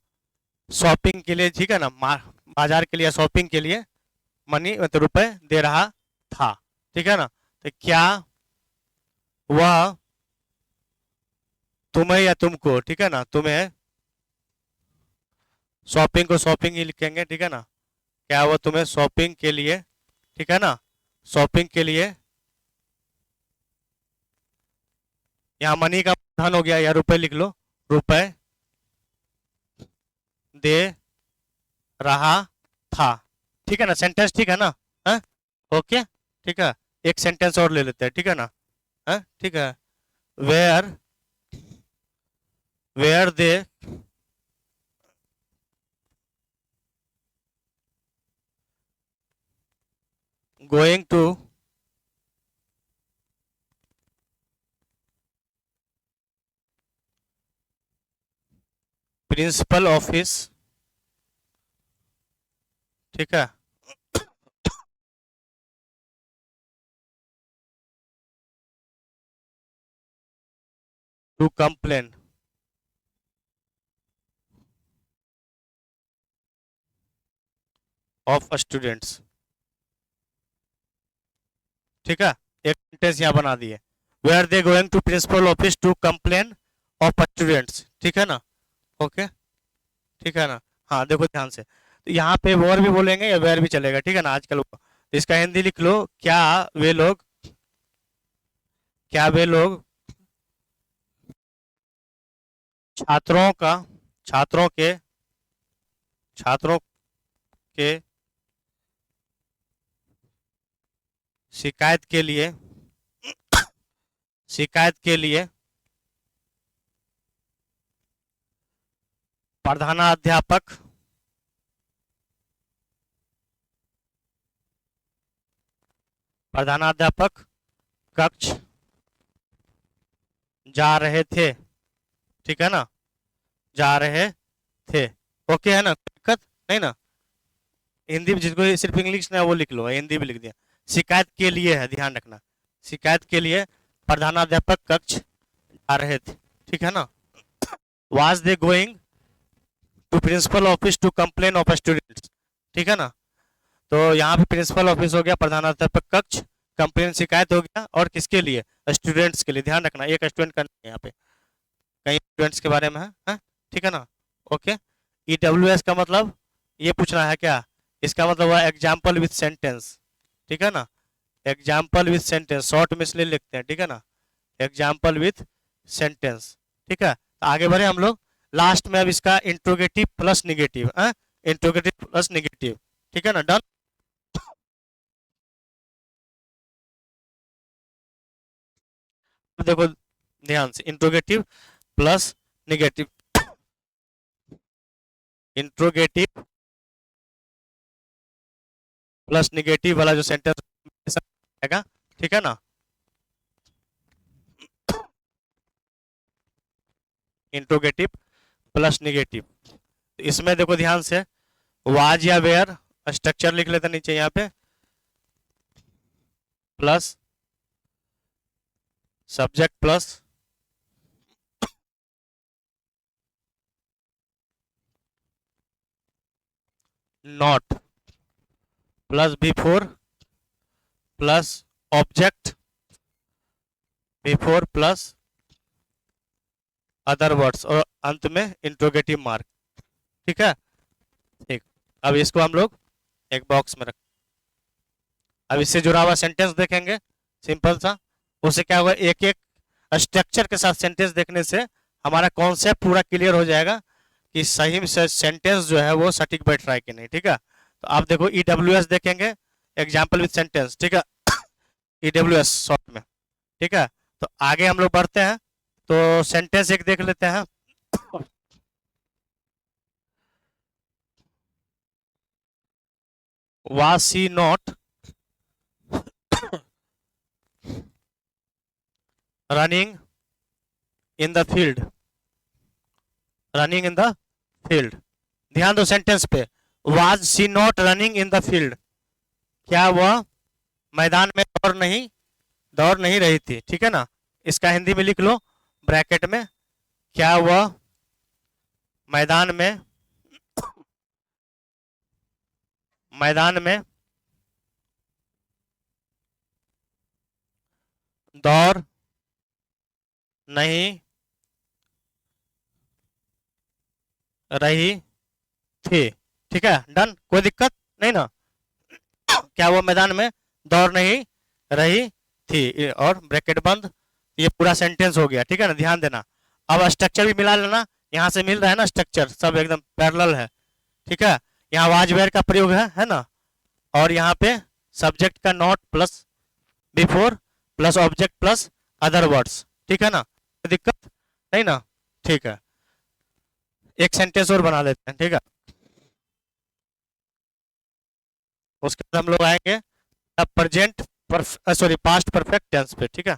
शॉपिंग के लिए, ठीक है ना, बाजार के लिए शॉपिंग के लिए मनी मतलब रुपए दे रहा था, ठीक है ना। तो क्या वह तुम्हें या तुमको, ठीक है ना, तुम्हें शॉपिंग को शॉपिंग ही लिखेंगे, ठीक है ना, क्या वो तुम्हें शॉपिंग के लिए, ठीक है ना, शॉपिंग के लिए, यहाँ मनी का धन हो गया या रुपए लिख लो, रुपए दे रहा था, ठीक है ना, सेंटेंस ठीक है ना, है ओके, ठीक है, एक सेंटेंस और ले लेते हैं, ठीक है ना, है ठीक है, were were they going to principal office, ठीक है, टू कंप्लेन ऑफ स्टूडेंट्स, ठीक है, एक सेंटेंस यहाँ बना दिए, were they going to principal office to complain of students, ठीक है ना, ओके, ठीक है ना, हाँ देखो ध्यान से, तो यहाँ पे वॉर भी बोलेंगे या वेयर भी चलेगा, ठीक है ना, आजकल तो इसका हिंदी लिख लो, वे लोग क्या वे लोग छात्रों का छात्रों के छात्रों के शिकायत के लिए शिकायत के लिए प्रधानाध्यापक प्रधानाध्यापक कक्ष जा रहे थे, ठीक है ना, जा रहे थे, ओके है ना, कोई दिक्कत नहीं ना, हिंदी में जिसको सिर्फ इंग्लिश ना वो लिख लो, हिंदी भी लिख दिया, शिकायत के लिए है, ध्यान रखना, शिकायत के लिए प्रधानाध्यापक कक्ष जा रहे थे, ठीक है ना, was they going to principal office to complain of students, ठीक है ना, तो यहाँ पे प्रिंसिपल ऑफिस हो गया, प्रधानाध्यापक कक्ष, कंप्लेन शिकायत हो गया, और किसके लिए, स्टूडेंट्स के लिए, ध्यान रखना एक स्टूडेंट का नहीं है यहाँ पे, कई स्टूडेंट्स के बारे में है, ठीक है ना, ओके, EWS का मतलब ये पूछना है क्या, इसका मतलब हुआ एग्जाम्पल विथ सेंटेंस, ठीक है ना, एग्जाम्पल विथ सेंटेंस, शॉर्ट में इसलिए लिखते हैं, ठीक है ना, एग्जाम्पल विथ सेंटेंस, ठीक है, तो आगे बढ़े हम लोग, लास्ट में अब इसका interrogative plus negative, interrogative plus negative, ठीक है ना, डन, देखो ध्यान से, interrogative plus negative, interrogative plus negative वाला जो सेंटेंस आएगा, ठीक है ना, इंट्रोगेटिव प्लस निगेटिव, इसमें देखो ध्यान से, वाज या वेयर स्ट्रक्चर लिख लेते नीचे यहाँ पे, plus subject plus not plus V four plus object before plus other words, और अंत में इंट्रोगेटिव मार्क, ठीक है, ठीक, अब इसको हम लोग एक बॉक्स में रख, अब इससे जुड़ा हुआ सेंटेंस देखेंगे, सिंपल सा, उससे क्या होगा, एक एक स्ट्रक्चर के साथ सेंटेंस देखने से हमारा कॉन्सेप्ट पूरा क्लियर हो जाएगा कि सही से सेंटेंस जो है वो सटीक बैठ रहा है कि नहीं, ठीक है, तो आप देखो EWS देखेंगे, एग्जाम्पल विथ सेंटेंस, ठीक है, EWS शॉर्ट में, ठीक है, तो आगे हम लोग बढ़ते हैं, तो सेंटेंस एक देख लेते हैं, was she not running in the field, running in the field. ध्यान दो सेंटेंस पे, was she not running in the field, क्या वह मैदान में दौड़ नहीं रही थी, ठीक है ना। इसका हिंदी में लिख लो ब्रैकेट में, क्या वह मैदान में मैदान में दौड़ नहीं रही थी, ठीक है, डन, कोई दिक्कत नहीं ना। क्या वो मैदान में दौड़ नहीं रही थी, और ब्रैकेट बंद, ये पूरा सेंटेंस हो गया, ठीक है ना, ध्यान देना। अब स्ट्रक्चर भी मिला लेना, यहाँ से मिल रहा है ना स्ट्रक्चर, सब एकदम पैरेलल है, ठीक है। यहाँ वाज वेयर का प्रयोग है ना, और यहाँ पे सब्जेक्ट का not plus V four plus object plus other words, ठीक है ना, कोई दिक्कत नहीं ना, ठीक है। एक सेंटेंस और बना लेते हैं, ठीक है, उसके बाद हम लोग आएंगे present sorry past perfect tense पे, ठीक है।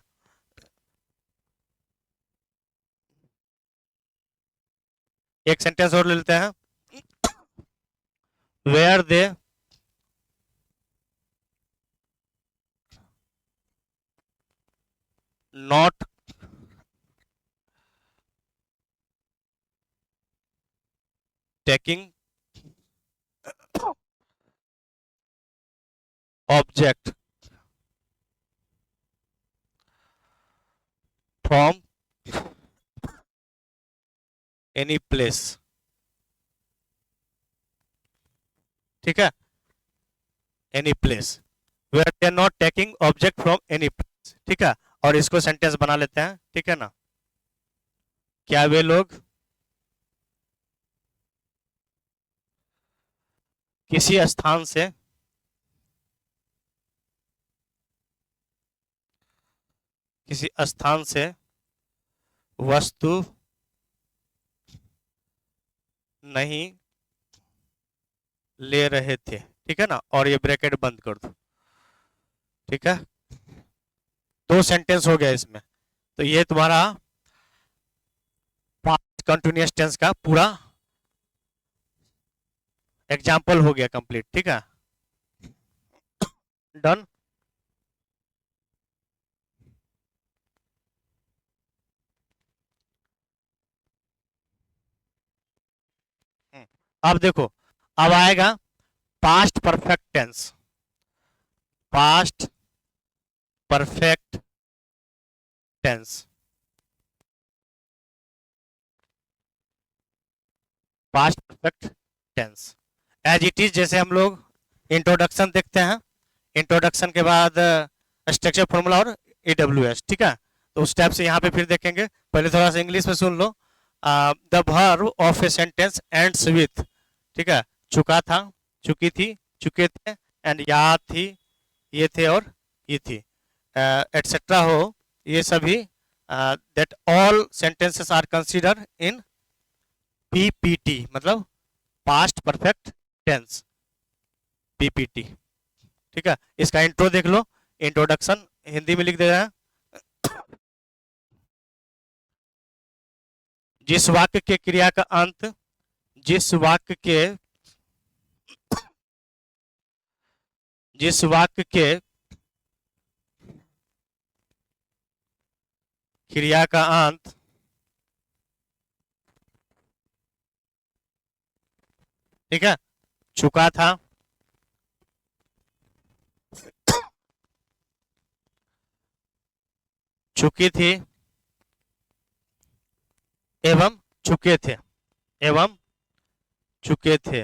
एक सेंटेंस और ले लेते हैं, were they not taking object from any place, ठीक है, any place, were they are not taking object from any place, ठीक है। और इसको सेंटेंस बना लेते हैं, ठीक है ना, क्या वे लोग किसी स्थान से वस्तु नहीं ले रहे थे, ठीक है ना, और ये ब्रैकेट बंद कर दो, ठीक है। दो सेंटेंस हो गया इसमें, तो ये तुम्हारा पास्ट कंटिन्यूअस टेंस का पूरा एग्जाम्पल हो गया कंप्लीट, ठीक है, डन। अब देखो, अब आएगा past perfect tense, past perfect tense, past perfect tense as it is, जैसे हम लोग इंट्रोडक्शन देखते हैं, इंट्रोडक्शन के बाद स्ट्रक्चर फॉर्मूला और AWS, ठीक है। तो उस टाइप से यहाँ पे फिर देखेंगे, पहले थोड़ा सा इंग्लिश में सुन लो, the verb of a sentence ends with, ठीक है, चुका था, चुकी थी, चुके थे, एंड या थी, ये थे और ये थी, एटसेट्रा हो, ये सभी, that all sentences are consider in PPT, मतलब पास्ट परफेक्ट टेंस, PPT, ठीक है। इसका इंट्रो देख लो, इंट्रोडक्शन हिंदी में लिख दे रहा है, जिस वाक्य के क्रिया का अंत जिस वाक्य के क्रिया का अंत ठीक है, चुका था, चुकी थी, एवं चुके थे, एवं चुके थे,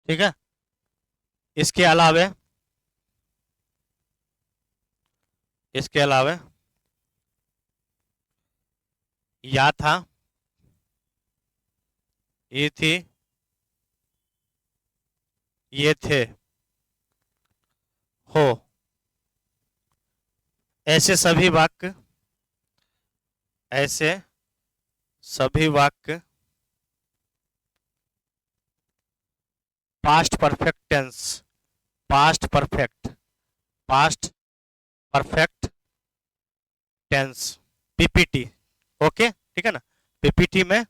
ठीक है। इसके अलावे या था, ये थी, ये थे, हो, ऐसे सभी वाक्य past perfect tense, past perfect tense, PPT, okay, ठीक है ना। पीपीटी में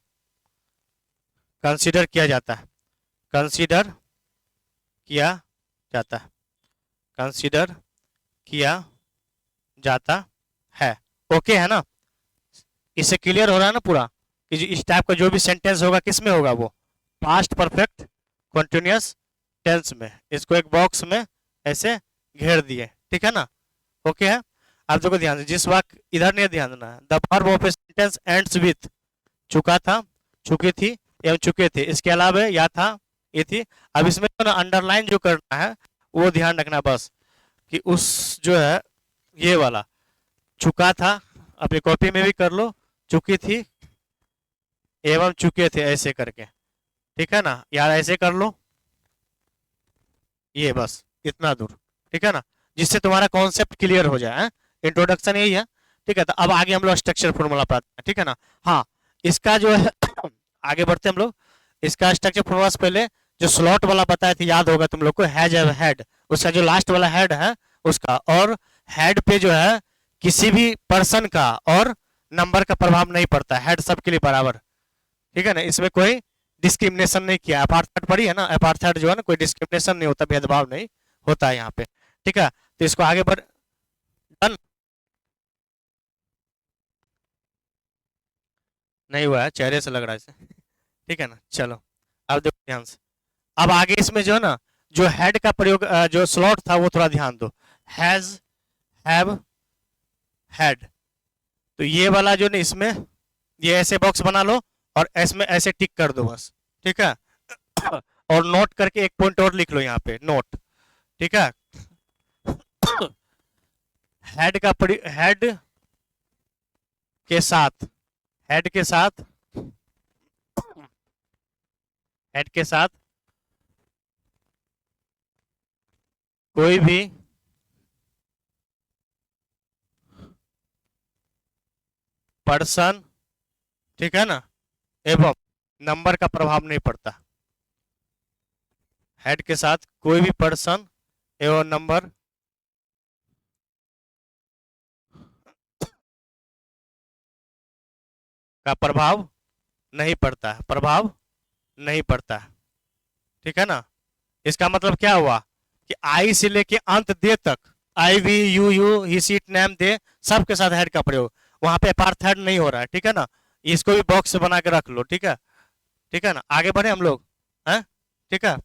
कंसीडर किया जाता है, कंसीडर किया जाता है, कंसीडर किया जाता है। ओके है ना, इससे क्लियर हो रहा है ना पूरा कि जो इस टाइप का जो भी सेंटेंस होगा किस में होगा, वो पास्ट परफेक्ट कंटिन्यूअस टेंस में। इसको एक बॉक्स में ऐसे घेर दिए, ठीक है ना। ओके है। आप देखो ध्यान से, जिस वाक्य इधर नहीं ध्यान देना है, the verb of a sentence ends with चुका था, चुकी थी एवं चुके थे, इसके अलावा या था, ये थी। अब इसमें जो ना अंडरलाइन जो करना है वो ध्यान रखना बस, कि उस जो है ये वाला चुका था, अपनी कॉपी में भी कर लो, चुकी थी एवं चुके थे ऐसे करके, ठीक है ना, यार ऐसे कर लो, ये बस इतना दूर, ठीक है ना, जिससे तुम्हारा कॉन्सेप्ट क्लियर हो जाए। इंट्रोडक्शन यही है, ठीक है। तो अब आगे हम लोग स्ट्रक्चर फॉर्मूला पढ़ते हैं, ठीक है ना। हाँ, इसका जो है आगे बढ़ते हैं हम लोग। इसका स्ट्रक्चर फॉर्मूला से पहले जो स्लॉट वाला बताया था, याद होगा तुम लोग को, हैज हेड, उसका जो लास्ट वाला हेड है उसका, और हेड पे जो है किसी भी पर्सन का और नंबर का प्रभाव नहीं पड़ता, हेड सबके लिए बराबर, ठीक है ना। इसमें कोई डिस्क्रिमिनेशन नहीं किया, अपार्थाइड पढ़ी है ना, अपार्थाइड जो है ना, कोई डिस्क्रिमिनेशन नहीं होता, भेदभाव नहीं होता है यहाँ पे, ठीक है। तो इसको आगे बढ़, डन नहीं हुआ है, चेहरे से लग रहा है इसे, ठीक है ना। चलो अब देखो ध्यान से, अब आगे इसमें जो है ना, जो हेड का प्रयोग, जो स्लॉट था वो थोड़ा ध्यान दो, हैज, हैव, हैड। तो ये वाला जो ना, इसमें ये ऐसे बॉक्स बना लो और इसमें ऐसे टिक कर दो बस, ठीक है। और नोट करके एक पॉइंट और लिख लो यहाँ पे, नोट, ठीक है। हेड का हेड के साथ, हेड के साथ, हेड के साथ कोई भी पर्सन, ठीक है ना, एवं नंबर का प्रभाव नहीं पड़ता। हेड के साथ कोई भी पर्सन एवं नंबर का प्रभाव नहीं पड़ता है, प्रभाव नहीं पड़ता है, ठीक है ना। इसका मतलब क्या हुआ कि आई से लेके अंत दे तक, आई वी यू यू ही सीट नेम दे, सबके साथ हेड का प्रयोग, वहां पे अपार्थाइड नहीं हो रहा है, ठीक है ना। इसको भी बॉक्स बना के रख लो, ठीक है, ठीक है ना। आगे बढ़े हम लोग हैं, ठीक है।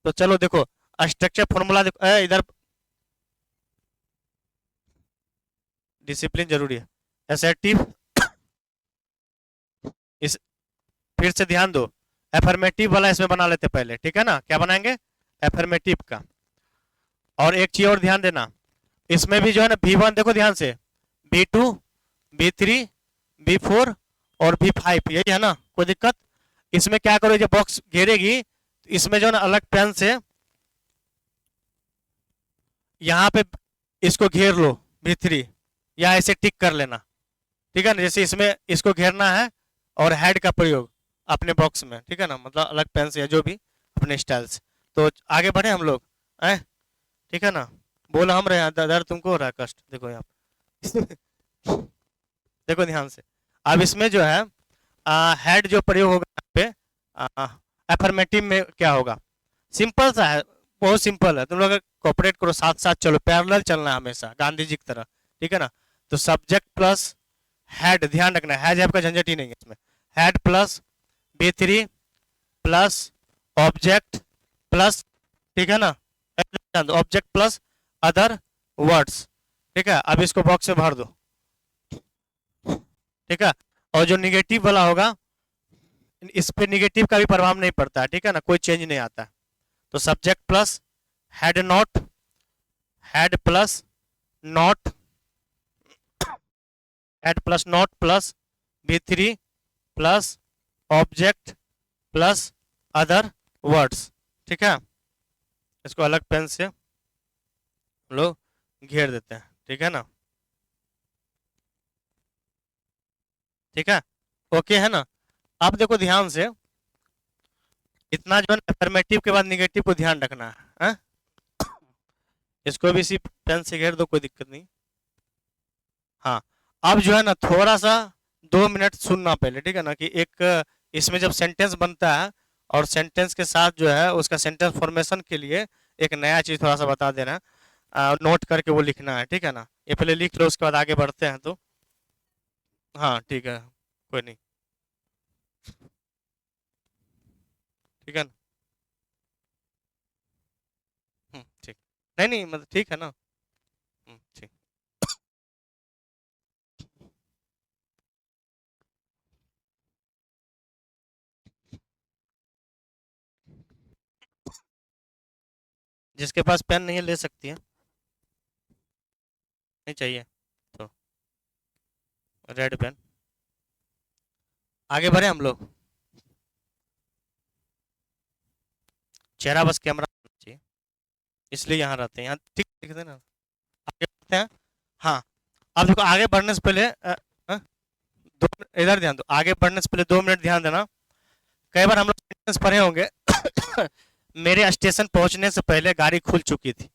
तो चलो देखो स्ट्रक्चर फॉर्मूला देखो, इधर डिसिप्लिन जरूरी है, एसर्टिव, इस फिर से ध्यान दो, एफर्मेटिव वाला इसमें बना लेते पहले, ठीक है ना। क्या बनाएंगे, एफर्मेटिव का। और एक चीज और ध्यान देना, इसमें भी जो है ना V1 देखो ध्यान से, V2, V3, V4 और V5, यही है ना, कोई दिक्कत। इसमें क्या करो, जब बॉक्स घेरेगी तो इसमें जो है ना अलग पेन से यहाँ पे इसको घेर लो, V3, या ऐसे टिक कर लेना, ठीक है ना। जैसे इसमें इसको घेरना है और हेड का प्रयोग अपने बॉक्स में, ठीक है ना, मतलब अलग पेन से या जो भी अपने स्टाइल से। तो आगे बढ़े हम लोग, ठीक है ना। बोल हम रहे हैं, दर्द तुमको हो रहा है, कष्ट, देखो यहाँ देखो ध्यान से। अब इसमें जो है हेड जो प्रयोग होगा यहाँ पे, एफर्मेटिव में क्या होगा, सिंपल सा है, बहुत सिंपल है। तुम लोग कोऑपरेट करो, साथ साथ चलो, पैरेलल चलना है हमेशा, गांधी जी की तरह, ठीक है ना। तो सब्जेक्ट प्लस हेड, ध्यान रखना है, हैज हैव का झंझट ही नहीं है इसमें, head plus B3 plus object plus, ठीक है ना, ऑब्जेक्ट प्लस अदर वर्ड्स, ठीक है। अब इसको बॉक्स में भर दो, ठीक है। और जो निगेटिव वाला होगा, इस पे निगेटिव का भी प्रभाव नहीं पड़ता है, ठीक है ना, कोई चेंज नहीं आता है। तो subject plus head not, head plus not, head plus not plus B3 plus object plus other words, ठीक है। इसको अलग पेन से हम लोग घेर देते हैं, ठीक है ना, ठीक है, ओके है ना। अब देखो ध्यान से, इतना जो है अफर्मेटिव के बाद निगेटिव को ध्यान रखना है, इसको भी इसी पेन से घेर दो, कोई दिक्कत नहीं। हाँ, अब जो है ना थोड़ा सा 2 मिनट सुनना पहले, ठीक है ना, कि एक इसमें जब सेंटेंस बनता है और सेंटेंस के साथ जो है उसका सेंटेंस फॉर्मेशन के लिए एक नया चीज थोड़ा सा बता देना है, नोट करके वो लिखना है, ठीक है ना। ये पहले लिख लो, उसके बाद आगे बढ़ते हैं तो। हाँ ठीक है, कोई नहीं, ठीक है ना। ठीक, नहीं नहीं मतलब ठीक है ना। ठीक। जिसके पास पेन नहीं है ले सकती है, नहीं चाहिए तो रेड पेन। आगे बढ़े हम लोग, चेहरा बस कैमरा चाहिए, इसलिए यहाँ रहते हैं, यहाँ ठीक दिखते हैं ना। आगे बढ़ते हैं। हाँ, अब देखो आगे बढ़ने से पहले इधर ध्यान दो, आगे बढ़ने से पहले 2 मिनट ध्यान देना। कई बार हम लोग सेंटेंस पढ़े होंगे मेरे स्टेशन पहुंचने से पहले गाड़ी खुल चुकी थी,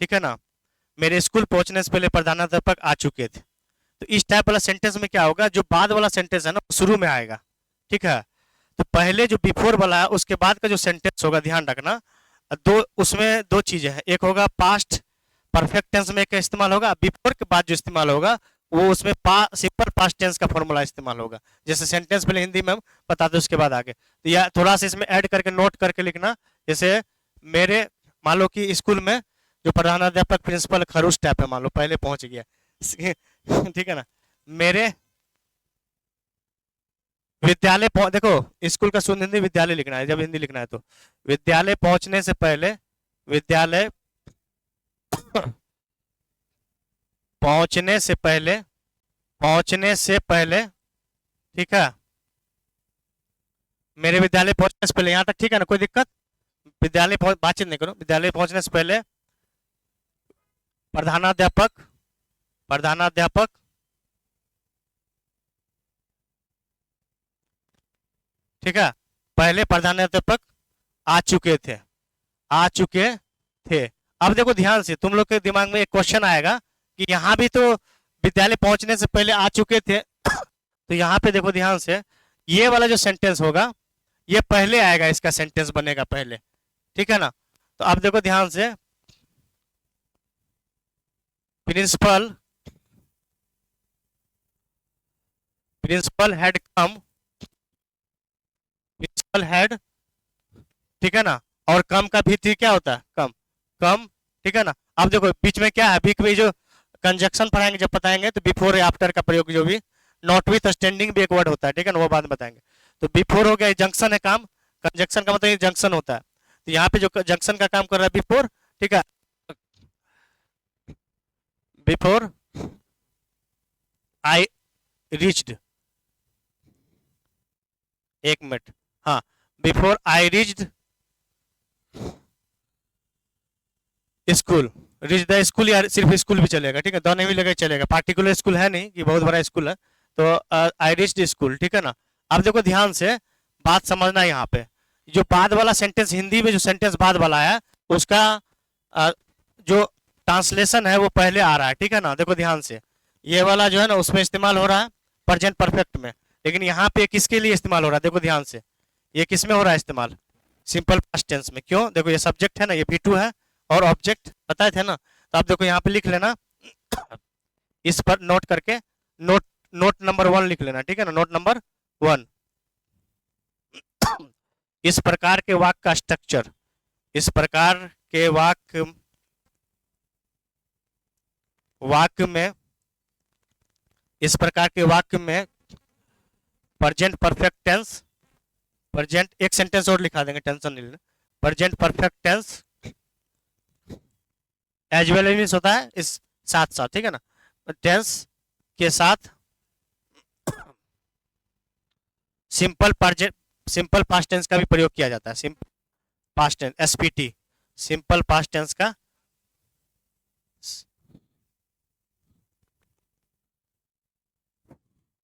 ठीक है ना। मेरे स्कूल पहुंचने से पहले प्रधानाध्यापक आ चुके थे। तो इस टाइप वाला सेंटेंस में क्या होगा, जो बाद वाला सेंटेंस है ना शुरू में आएगा, ठीक है। तो पहले जो बिफोर वाला है उसके बाद का जो सेंटेंस होगा, ध्यान रखना, दो उसमें दो चीजें हैं, एक होगा पास्ट परफेक्ट टेंस में का इस्तेमाल होगा, बिफोर के बाद जो इस्तेमाल होगा वो उसमें सिंपल पास्ट टेंस का फॉर्मूला इस्तेमाल होगा। जैसे सेंटेंस पहले हिंदी में हम बता दो, उसके बाद आगे तो या थोड़ा सा इसमें ऐड करके नोट करके लिखना। जैसे मेरे, मान लो कि स्कूल में जो प्रधानाध्यापक प्रिंसिपल खरूस टाइप है, मान लो पहले पहुंच गया ठीक है ना। मेरे विद्यालय देखो, स्कूल का शुद्ध हिंदी विद्यालय लिखना है, जब हिंदी लिखना है तो विद्यालय पहुंचने से पहले, विद्यालय पहुंचने से पहले, पहुंचने से पहले, ठीक है, मेरे विद्यालय पहुंचने से पहले, यहाँ तक ठीक है ना, कोई दिक्कत। विद्यालय पहुंच, बातचीत नहीं करो, विद्यालय पहुंचने से पहले प्रधानाध्यापक, प्रधानाध्यापक ठीक है, पहले प्रधानाध्यापक आ चुके थे, आ चुके थे। अब देखो ध्यान से, तुम लोग के दिमाग में एक क्वेश्चन आएगा कि यहाँ भी तो विद्यालय पहुंचने से पहले आ चुके थे तो यहाँ पे देखो ध्यान से, ये वाला जो सेंटेंस होगा ये पहले आएगा, इसका सेंटेंस बनेगा पहले, ठीक है ना। तो अब देखो ध्यान से, principal, principal had come, principal had, ठीक है ना। और कम का भी ठीक क्या होता है, कम, कम, ठीक है ना। अब देखो बीच में क्या है, बीच में जो कंजक्शन पढ़ाएंगे जब बताएंगे तो बिफोर या आफ्टर का प्रयोग, जो भी नॉट विथ स्टैंडिंग भी एक वर्ड होता है, ठीक है ना, वो बाद में बताएंगे। तो बिफोर हो गया, जंक्शन है काम, कंजक्शन का मतलब जंक्शन होता है, तो यहाँ पे जो जंक्शन का काम कर रहा है बिफोर, ठीक है, बिफोर आई रीच्ड, एक मिनट, हाँ, before I reached school, reach the school, या सिर्फ स्कूल भी चलेगा, ठीक है, द नहीं भी लगा चलेगा, पार्टिकुलर स्कूल है नहीं कि बहुत बड़ा स्कूल है, तो आई रीच स्कूल, ठीक है ना। अब देखो ध्यान से बात समझना, यहाँ पे जो बाद वाला सेंटेंस, हिंदी में जो सेंटेंस बाद वाला है उसका जो ट्रांसलेशन है वो पहले आ रहा है, ठीक है ना। देखो ध्यान से, ये वाला जो है ना उसमें इस्तेमाल हो रहा है प्रेजेंट परफेक्ट में, लेकिन यहाँ पे किसके लिए इस्तेमाल हो रहा है, देखो ध्यान से, ये किस में हो रहा है इस्तेमाल, सिंपल पास्ट टेंस में। क्यों, देखो ये सब्जेक्ट है ना, ये V2 है, और ऑब्जेक्ट बताए थे ना, तो आप देखो यहाँ पे लिख लेना इस पर नोट करके, नोट, नोट नंबर 1 लिख लेना, ठीक है ना, नोट नंबर 1। इस प्रकार के वाक्य का स्ट्रक्चर, इस प्रकार के वाक्य, वाक्य में, इस प्रकार के वाक्य में प्रेजेंट परफेक्ट टेंस, प्रेजेंट, एक सेंटेंस और लिखा देंगे, टेंशन नहीं लेना, present perfect tense as well means होता है इस साथ साथ, ठीक है ना, टेंस के साथ simple present, simple past tense का भी प्रयोग किया जाता है, simple past tense SPT, simple past tense का,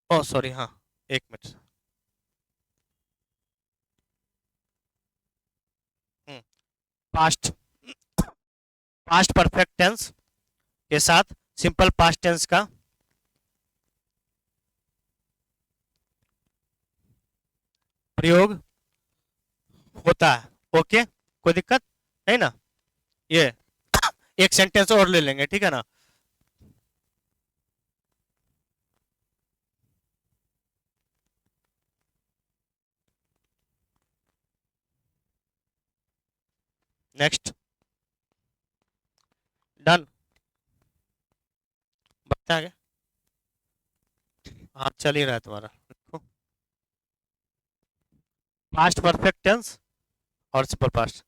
ओ सॉरी, हाँ एक minute, past, past perfect tense के साथ सिंपल पास्ट टेंस का प्रयोग होता है। ओके, कोई दिक्कत नहीं ना। ये एक सेंटेंस और ले लेंगे, ठीक है ना। नेक्स्ट, डन, बढ़ते आगे। हाँ, चल ही रहा है तुम्हारा। देखो, पास्ट परफेक्ट टेंस और सिंपल पास्ट।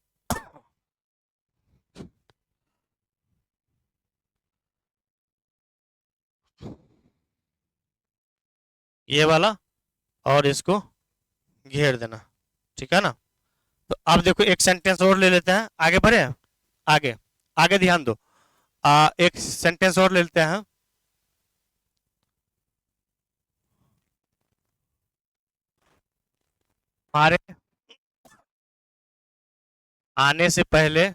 ये वाला और इसको घेर देना, ठीक है ना। तो अब देखो एक सेंटेंस और ले लेते हैं, आगे बढ़े। आगे, आगे ध्यान दो। एक सेंटेंस और ले लेते हैं। हमारे आने से पहले,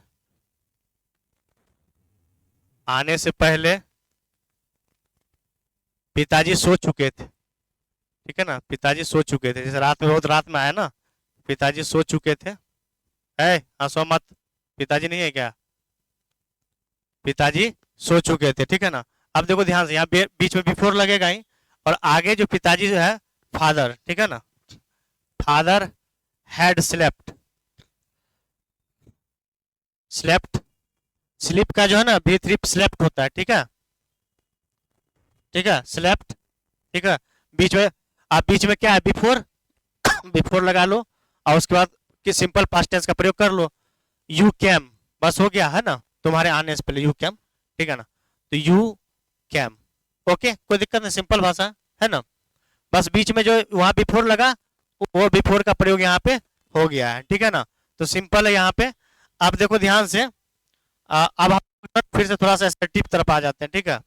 आने से पहले पिताजी सो चुके थे, ठीक है ना। पिताजी सो चुके थे, जैसे रात में, बहुत रात में आया ना, पिताजी सो चुके थे। है, हंसो मत, पिताजी नहीं है क्या? पिताजी सो चुके थे, ठीक है ना। अब देखो ध्यान से, यहाँ बीच में बिफोर लगेगा ही, और आगे जो पिताजी जो है फादर, ठीक है ना। Father had slept, slept, sleep का जो है ना भी थ्री स्लेप्ट होता है, ठीक है। ठीक है, स्लेप्ट, ठीक है। बीच में, आप बीच में क्या है, बिफोर, बिफोर लगा लो, और उसके बाद कि सिंपल पास्ट टेंस का प्रयोग कर लो। यू कैम, बस हो गया है ना, तुम्हारे आने से पहले यू कैम, ठीक है ना। तो यू कैम, ओके, कोई दिक्कत नहीं, सिंपल भाषा है ना। बस बीच में जो वहां बिफोर लगा, वो बिफोर का प्रयोग यहाँ पे हो गया है, ठीक है ना। तो सिंपल है यहाँ पे। अब देखो ध्यान से, अब हम फिर से थोड़ा सा एसर्टिव तरफ आ जाते हैं, ठीक है।